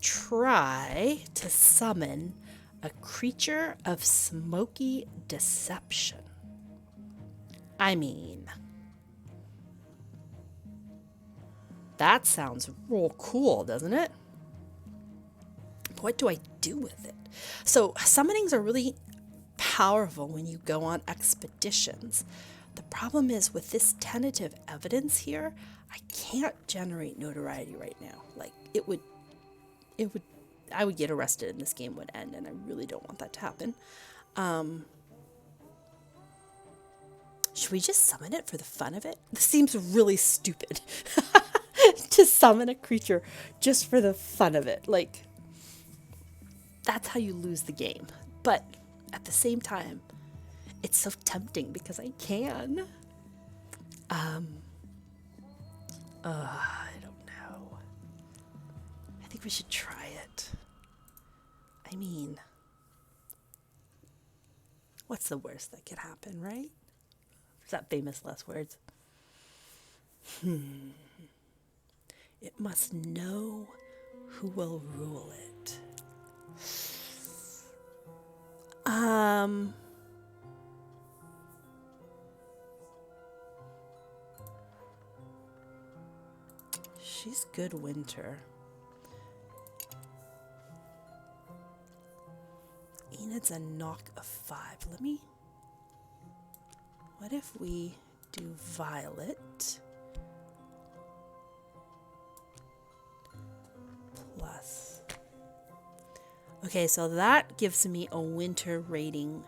try to summon a creature of smoky deception? I mean, that sounds real cool, doesn't it? What do I do with it? So summonings are really powerful when you go on expeditions. The problem is with this tentative evidence here, I can't generate notoriety right now. Like I would get arrested and this game would end, and I really don't want that to happen. Should we just summon it for the fun of it? This seems really stupid to summon a creature just for the fun of it. Like, that's how you lose the game. But at the same time, It's so tempting because I can. I don't know. I think we should try it. I mean, what's the worst that could happen, right? Is that famous last words? It must know who will rule it. She's good winter. Enid's a knock of 5. What if we do Violet plus? Okay, so that gives me a winter rating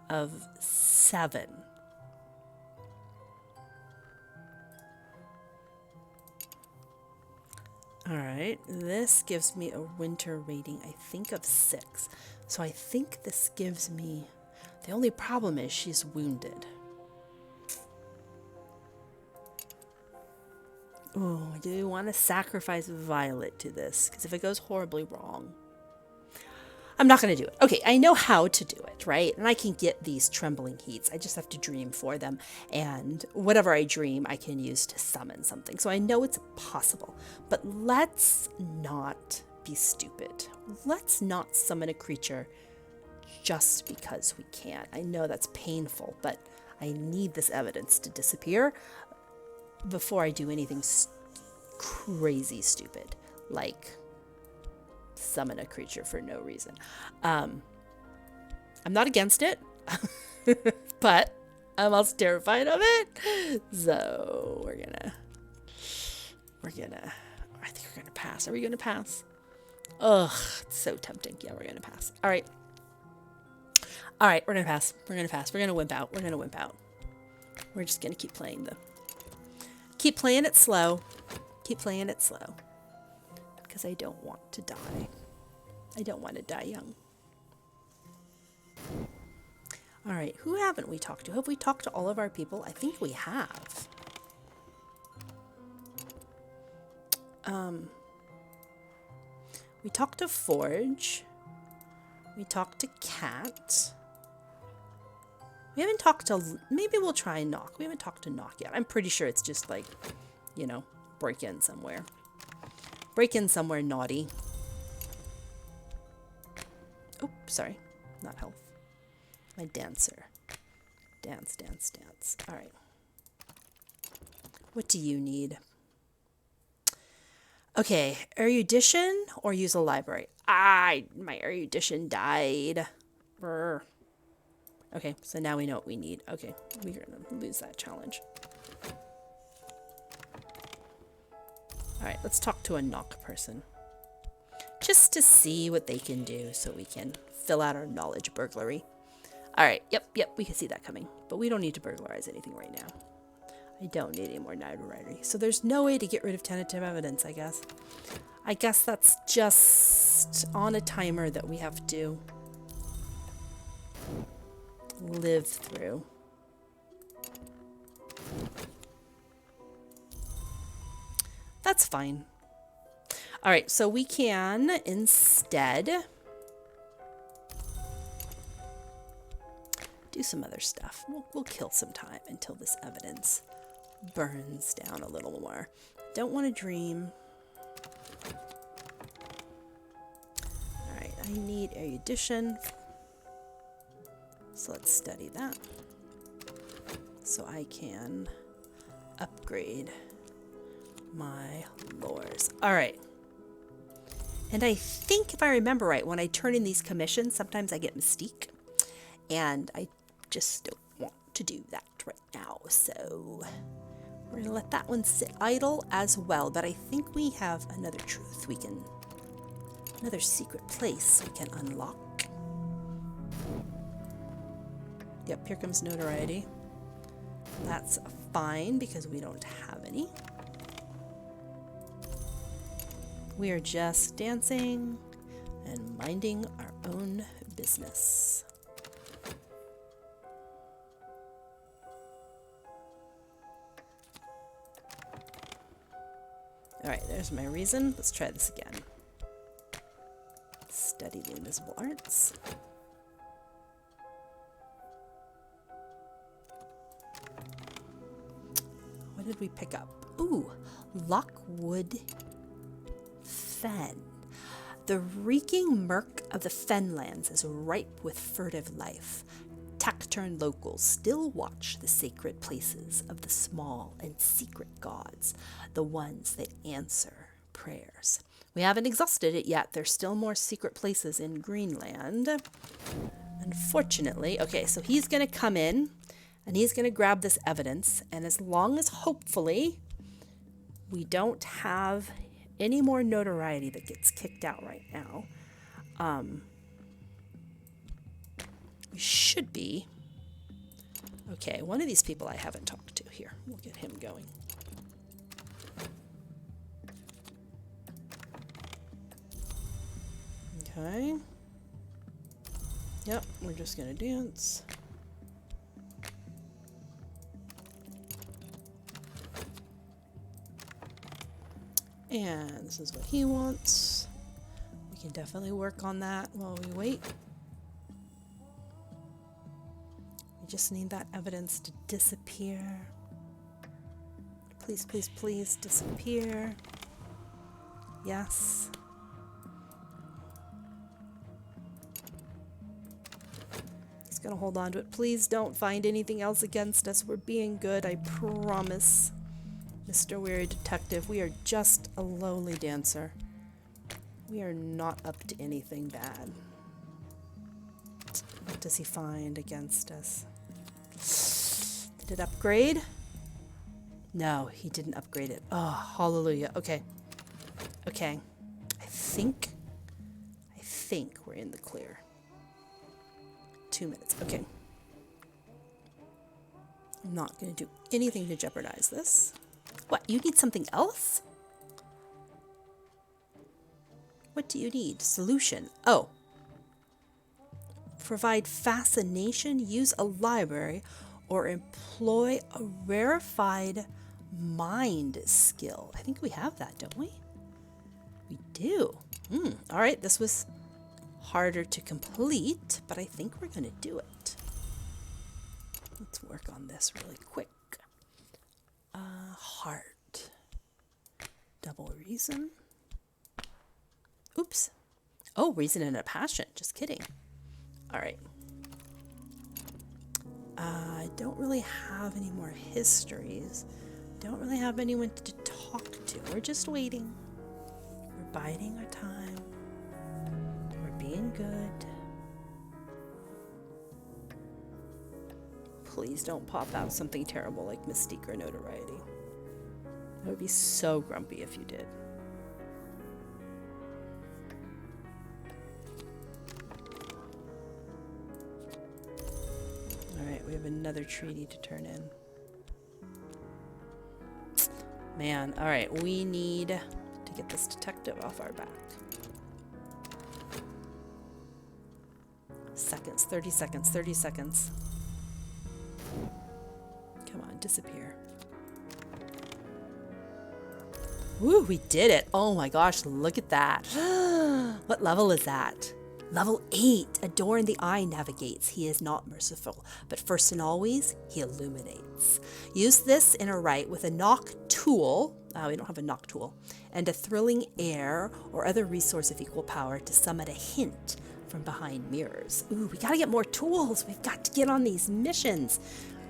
of 7. All right, this gives me a winter rating, I think, of 6. So I think this gives me... The only problem is she's wounded. Oh, do we want to sacrifice Violet to this? Because if it goes horribly wrong... I'm not going to do it. Okay, I know how to do it, right? And I can get these trembling heats. I just have to dream for them. And whatever I dream, I can use to summon something. So I know it's possible. But let's not be stupid. Let's not summon a creature just because we can. I know that's painful, but I need this evidence to disappear before I do anything crazy stupid, like summon a creature for no reason. I'm not against it, but I'm also terrified of it. So we're gonna, I think we're gonna pass. Are we gonna pass? Ugh, it's so tempting. Yeah, we're gonna pass. All right, we're gonna pass. We're gonna pass. We're gonna wimp out. We're just gonna keep playing it slow. Keep playing it slow. Because I don't want to die. I don't want to die young. All right, who haven't we talked to? Have we talked to all of our people? I think we have. We talked to Forge. We talked to Cat. We haven't talked to... Maybe we'll try Knock. We haven't talked to Knock yet. I'm pretty sure it's just like, you know, break in somewhere. Break in somewhere naughty. Oh, sorry. Not health. My dancer. Dance. All right. What do you need? Okay, erudition or use a library? My erudition died. Brr. Okay, so now we know what we need. Okay, we're gonna lose that challenge. All right, let's talk to a knock person. Just to see what they can do so we can fill out our knowledge burglary. All right, yep, we can see that coming. But we don't need to burglarize anything right now. I don't need any more notoriety. So there's no way to get rid of tentative evidence, I guess. I guess that's just on a timer that we have to live through. That's fine. All right, so we can instead do some other stuff. We'll kill some time until this evidence burns down a little more. Don't want to dream. All right, I need erudition. So let's study that. So I can upgrade my lores. All right. And I think if I remember right, when I turn in these commissions, sometimes I get Mystique. And I just don't want to do that right now. So we're going to let that one sit idle as well. But I think we have another truth we can, another secret place we can unlock. Yep, here comes notoriety. That's fine because we don't have any. We are just dancing and minding our own business. Alright, there's my reason. Let's try this again. Study the invisible arts. What did we pick up? Ooh, Lockwood Fen. The reeking murk of the Fenlands is ripe with furtive life. Taciturn locals still watch the sacred places of the small and secret gods, the ones that answer prayers. We haven't exhausted it yet. There's still more secret places in Greenland. Unfortunately, okay, so he's going to come in and he's going to grab this evidence, and as long as hopefully we don't have any more notoriety that gets kicked out right now, we should be okay. One of these people I haven't talked to here. We'll get him going. Okay. Yep, we're just gonna dance. And this is what he wants. We can definitely work on that while we wait. We just need that evidence to disappear. Please, please, please disappear. Yes. He's gonna hold on to it. Please don't find anything else against us. We're being good, I promise. Mr. Weary Detective, we are just a lowly dancer. We are not up to anything bad. What does he find against us? Did it upgrade? No, he didn't upgrade it. Oh, hallelujah. Okay. Okay. I think we're in the clear. 2 minutes. Okay. I'm not going to do anything to jeopardize this. What? You need something else? What do you need? Solution. Oh. Provide fascination, use a library, or employ a rarefied mind skill. I think we have that, don't we? We do. All right, this was harder to complete, but I think we're going to do it. Let's work on this really quick. Heart. Double reason. Oops. Oh, reason and a passion. Just kidding. All right. I don't really have any more histories. Don't really have anyone to talk to. We're just waiting. We're biding our time. We're being good. Please don't pop out something terrible like Mystique or Notoriety. I would be so grumpy if you did. Alright, we have another treaty to turn in. Man, alright, we need to get this detective off our back. Seconds, 30 seconds, 30 seconds. Come on, disappear. Woo, we did it. Oh my gosh, look at that. What level is that? Level 8. A door in the eye navigates. He is not merciful, but first and always, he illuminates. Use this in a right with a knock tool. We don't have a knock tool. And a thrilling air or other resource of equal power to summon a hint from behind mirrors. Ooh, we gotta get more tools. We've got to get on these missions.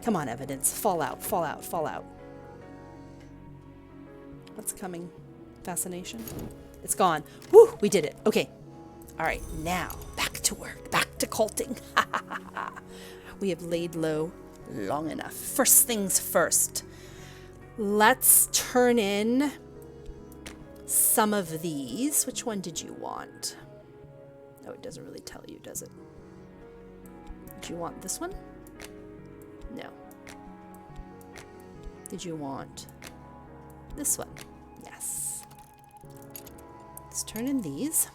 Come on, evidence. Fall out, fall out, fall out. What's coming? Fascination? It's gone. Woo, we did it. Okay. All right, now back to work, back to culting. We have laid low long enough. First things first. Let's turn in some of these. Which one did you want? Oh, it doesn't really tell you, does it? Did you want this one? No. Did you want this one? Yes. Let's turn in these.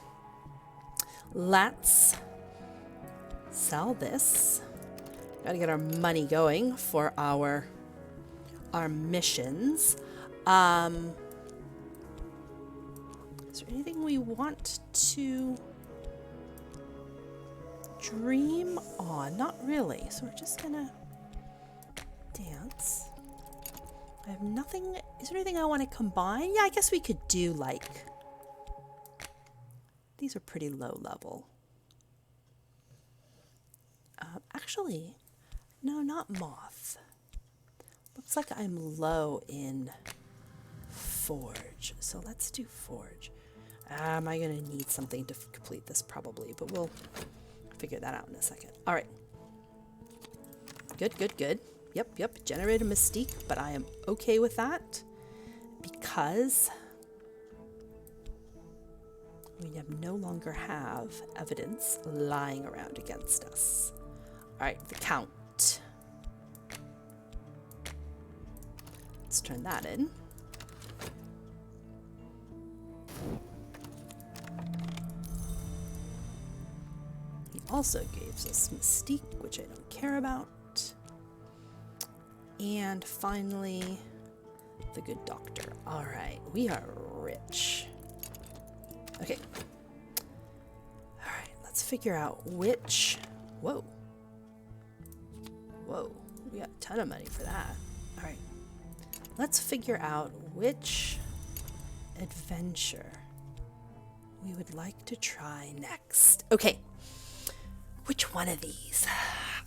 Let's sell this. Gotta get our money going for our missions. Is there anything we want to dream on? Not really. So we're just gonna dance. I have nothing. Is there anything I want to combine? Yeah, I guess we could do like, these are pretty low level. Actually, no, not moth. Looks like I'm low in forge. So let's do forge. Am I going to need something to complete this? Probably, but we'll figure that out in a second. All right. Good, good, good. Yep. Generate a mystique, but I am okay with that because we no longer have evidence lying around against us. All right, the count. Let's turn that in. He also gives us mystique, which I don't care about. And finally, the good doctor. All right, we are rich. Okay. All right, let's figure out which... Whoa, we got a ton of money for that. All right, let's figure out which adventure we would like to try next. Okay, which one of these?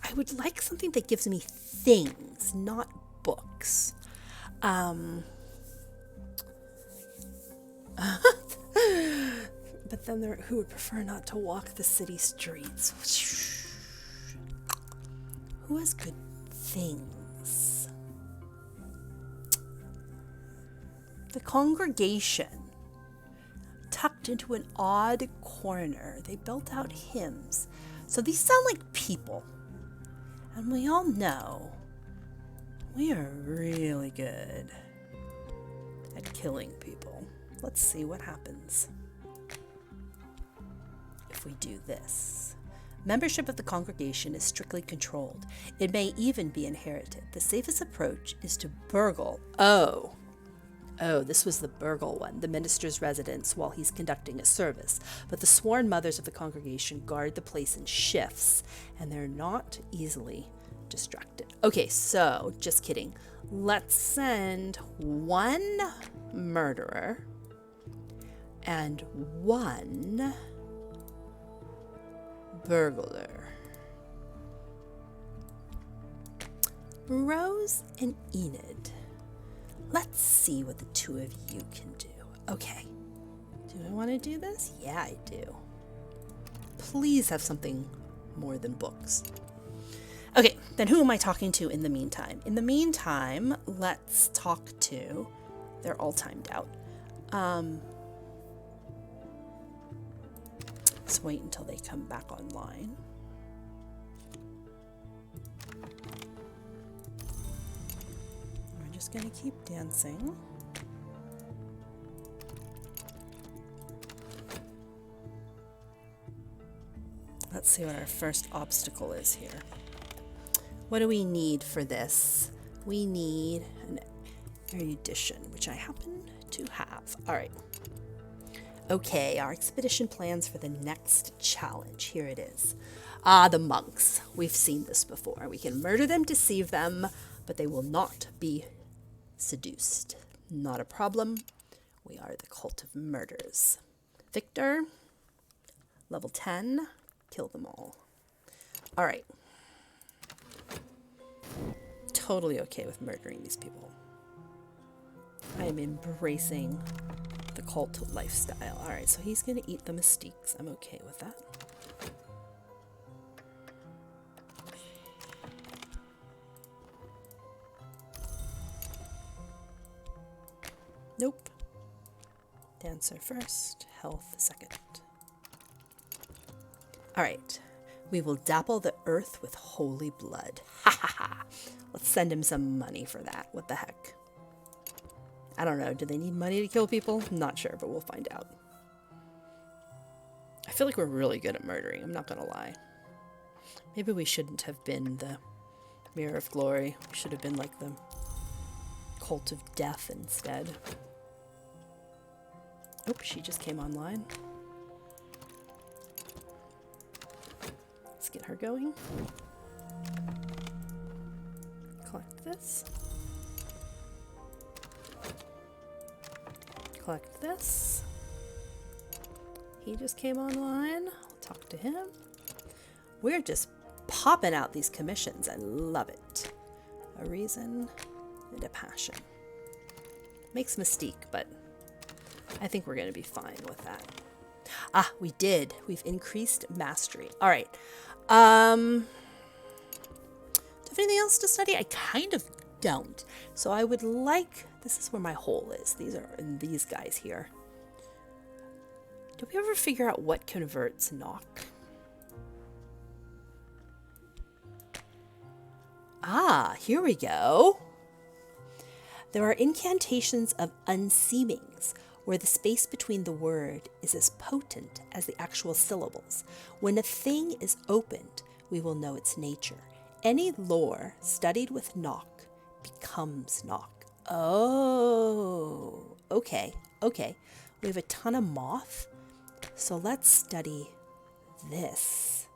I would like something that gives me things, not books. But then there are who would prefer not to walk the city streets. Who has good things? The congregation, tucked into an odd corner. They built out hymns. So these sound like people. And we all know we are really good at killing people. Let's see what happens if we do this. Membership of the congregation is strictly controlled. It may even be inherited. The safest approach is to burgle. Oh, this was the burgle one, the minister's residence while he's conducting a service. But the sworn mothers of the congregation guard the place in shifts, and they're not easily distracted. Okay, so just kidding. Let's send one murderer and one burglar. Rose and Enid. Let's see what the two of you can do. Okay. Do I want to do this? Yeah, I do. Please have something more than books. Okay, then who am I talking to in the meantime? In the meantime, let's talk to... They're all timed out. Let's wait until they come back online. We're just going to keep dancing. Let's see what our first obstacle is here. What do we need for this? We need an erudition, which I happen to have. All right. Okay, our expedition plans for the next challenge. Here it is. The monks. We've seen this before. We can murder them, deceive them, but they will not be seduced. Not a problem. We are the cult of murders. Victor, level 10. Kill them all. All right. Totally okay with murdering these people. I am embracing the cult lifestyle. All right, so he's going to eat the mystiques. I'm okay with that. Nope. Dancer first, health second. All right. We will dapple the earth with holy blood. Ha ha ha. Let's send him some money for that. What the heck? I don't know. Do they need money to kill people? I'm not sure, but we'll find out. I feel like we're really good at murdering. I'm not going to lie. Maybe we shouldn't have been the Mirror of Glory. We should have been like the Cult of Death instead. Oops, she just came online. Let's get her going. Collect this. Collect this. He just came online. I'll talk to him. We're just popping out these commissions. I love it. A reason and a passion. Makes mystique, but I think we're going to be fine with that. Ah, we did. We've increased mastery. All right. Do you have anything else to study? I kind of don't. So I would like, this is where my hole is. These are in these guys here. Did we ever figure out what converts knock? Ah, here we go. There are incantations of unseemings, where the space between the word is as potent as the actual syllables. When a thing is opened, we will know its nature. Any lore studied with knock becomes knock. Oh, okay. We have a ton of moth, so let's study this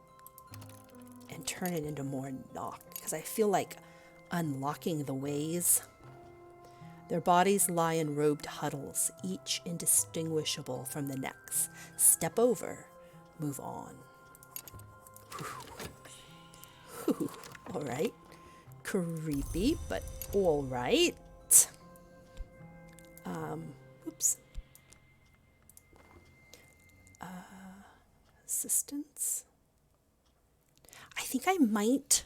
and turn it into more knock, because I feel like unlocking the ways. Their bodies lie in robed huddles, each indistinguishable from the next. Step over, move on. Whew. All right. Creepy, but all right. Oops. Assistance. I think I might...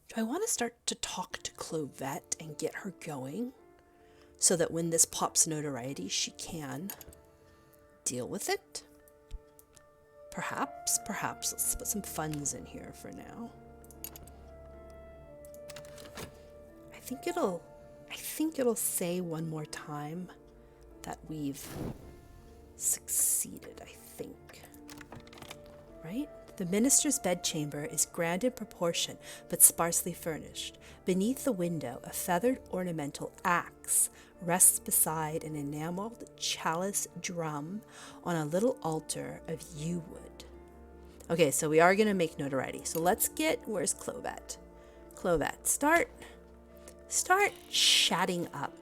Do I want to start to talk to Clovette and get her going so that when this pops notoriety, she can deal with it? Perhaps. Let's put some funds in here for now. I think it'll say one more time that we've succeeded, I think. Right? The minister's bedchamber is grand in proportion, but sparsely furnished. Beneath the window, a feathered ornamental axe rests beside an enameled chalice drum on a little altar of yew wood. Okay, so we are going to make notoriety. So let's get, where's Clovette? Clovette, start chatting up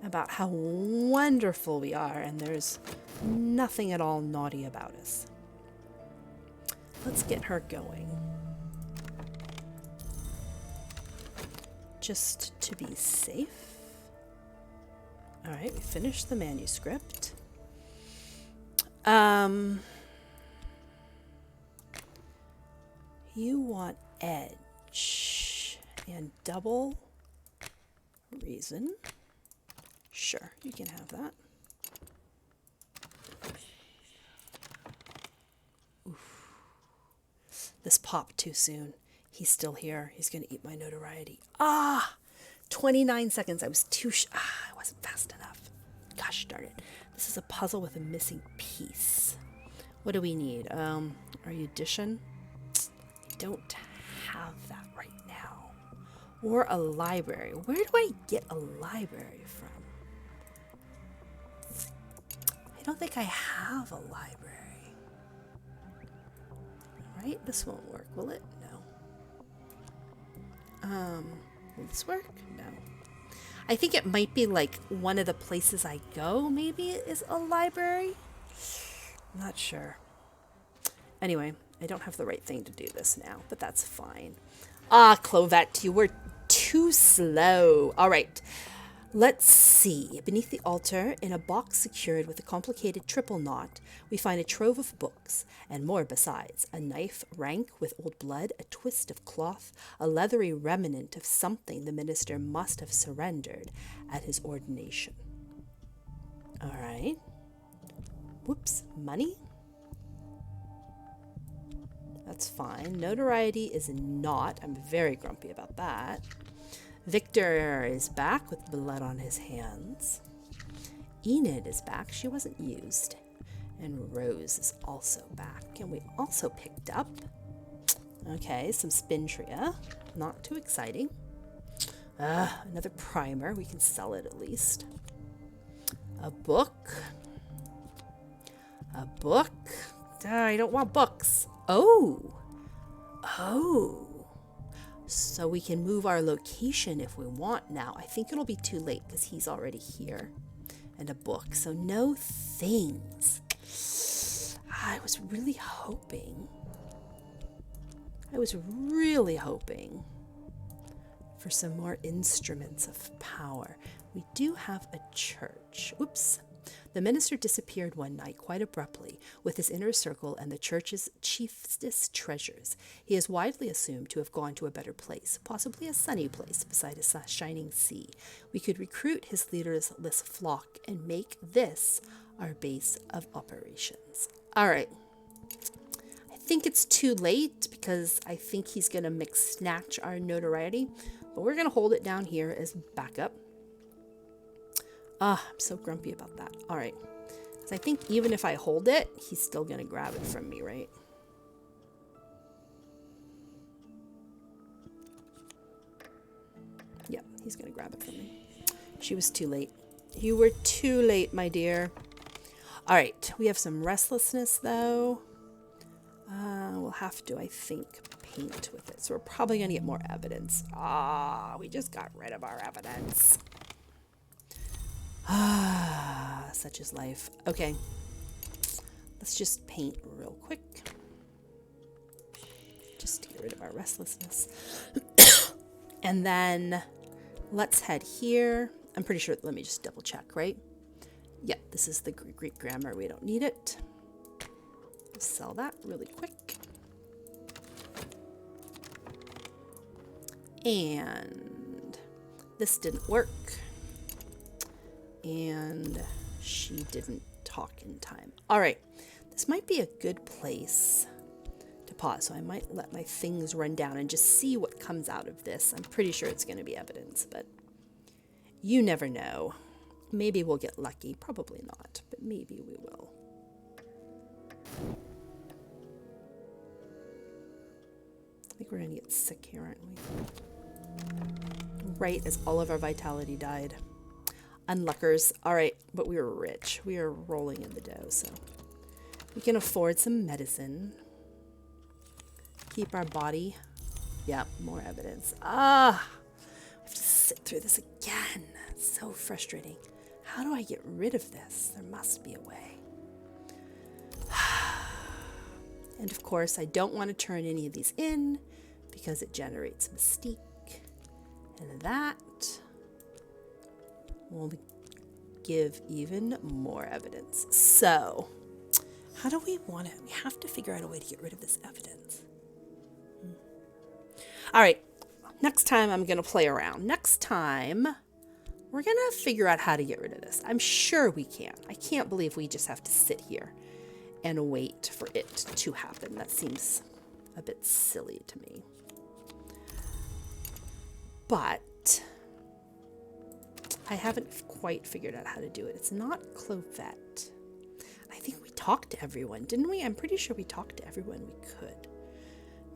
about how wonderful we are, and there's nothing at all naughty about us. Let's get her going. Just to be safe. All right, we finished the manuscript. You want edge and double reason. Sure, you can have that. This popped too soon. He's still here. He's going to eat my notoriety. 29 seconds. I was I wasn't fast enough. Gosh darn it. This is a puzzle with a missing piece. What do we need? Erudition? I don't have that right now. Or a library. Where do I get a library from? I don't think I have a library. Right? This won't work, will it? No. Will this work? No. I think it might be like one of the places I go, maybe is a library. I'm not sure. Anyway, I don't have the right thing to do this now, but that's fine. Clovette, you were too slow. All right. Let's see. Beneath the altar, in a box secured with a complicated triple knot, we find a trove of books, and more besides. A knife rank with old blood, a twist of cloth, a leathery remnant of something the minister must have surrendered at his ordination. All right. Whoops. Money? That's fine. Notoriety is not. I'm very grumpy about that. Victor is back with blood on his hands. Enid is back. She wasn't used. And Rose is also back. And we also picked up, okay, some Spintria. Not too exciting. Another primer. We can sell it at least. A book. A book. I don't want books. Oh. So we can move our location if we want now. I think it'll be too late because he's already here. And a book. So no things. I was really hoping for some more instruments of power. We do have a church. Oops. The minister disappeared one night quite abruptly with his inner circle and the church's chiefest treasures. He is widely assumed to have gone to a better place, possibly a sunny place beside a shining sea. We could recruit his leaderless flock and make this our base of operations. All right. I think it's too late because I think he's going to snatch our notoriety, but we're going to hold it down here as backup. I'm so grumpy about that. All right. So I think even if I hold it, he's still going to grab it from me, right? Yeah, he's going to grab it from me. She was too late. You were too late, my dear. All right. We have some restlessness, though. We'll have to, I think, paint with it. So we're probably going to get more evidence. We just got rid of our evidence. Such is life. Okay. Let's just paint real quick. Just to get rid of our restlessness. And then let's head here. I'm pretty sure, let me just double check, right? Yep, this is the Greek grammar. We don't need it. Sell that really quick. And this didn't work. And she didn't talk in time. All right, this might be a good place to pause. So I might let my things run down and just see what comes out of this. I'm pretty sure it's going to be evidence, but you never know. Maybe we'll get lucky. Probably not, but maybe we will. I think we're going to get sick here, aren't we? Right as all of our vitality died. Unluckers. All right, but we were rich. We are rolling in the dough, so we can afford some medicine. Keep our body. Yep, more evidence. We have to sit through this again. It's so frustrating. How do I get rid of this? There must be a way. And of course, I don't want to turn any of these in because it generates mystique. And that will give even more evidence. So, how do we want it? We have to figure out a way to get rid of this evidence. All right, next time I'm going to play around. Next time, we're going to figure out how to get rid of this. I'm sure we can. I can't believe we just have to sit here and wait for it to happen. That seems a bit silly to me. But I haven't quite figured out how to do it. It's not Clovette. I think we talked to everyone, didn't we? I'm pretty sure we talked to everyone we could.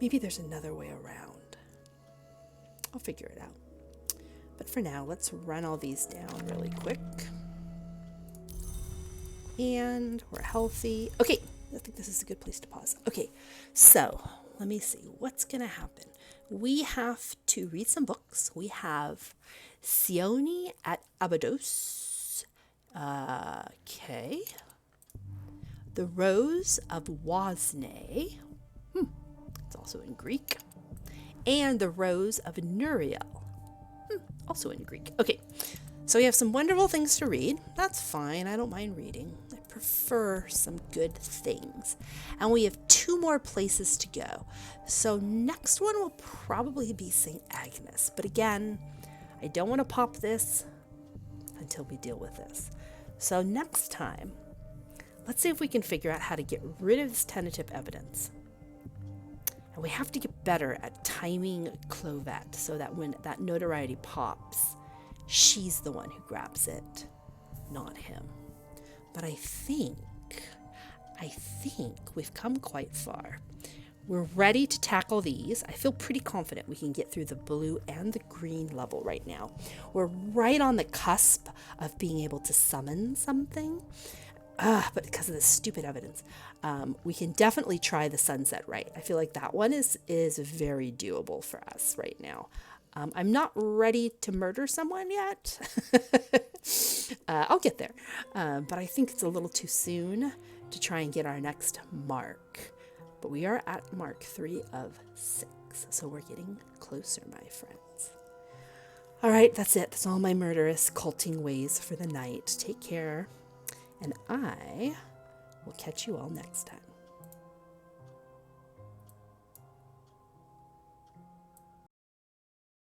Maybe there's another way around. I'll figure it out. But for now, let's run all these down really quick. And we're healthy. Okay, I think this is a good place to pause. Okay, so let me see. What's going to happen? We have to read some books. We have Sione at Abydos. Okay. The Rose of Wasne. It's also in Greek. And The Rose of Nuriel. Also in Greek. Okay. So we have some wonderful things to read. That's fine. I don't mind reading. I prefer some good things. And we have 2 more places to go. So next one will probably be St. Agnes. But again, I don't want to pop this until we deal with this. So next time, let's see if we can figure out how to get rid of this tentative evidence. And we have to get better at timing Clovette so that when that notoriety pops, she's the one who grabs it, not him. But I think we've come quite far. we're ready to tackle these. I feel pretty confident we can get through the blue and the green level right now. We're right on the cusp of being able to summon something. But because of this stupid evidence, we can definitely try the sunset right. I feel like that one is very doable for us right now. I'm not ready to murder someone yet. I'll get there. But I think it's a little too soon to try and get our next mark. But we are at mark 3 of 6. So we're getting closer, my friends. All right, that's it. That's all my murderous culting ways for the night. Take care. And I will catch you all next time.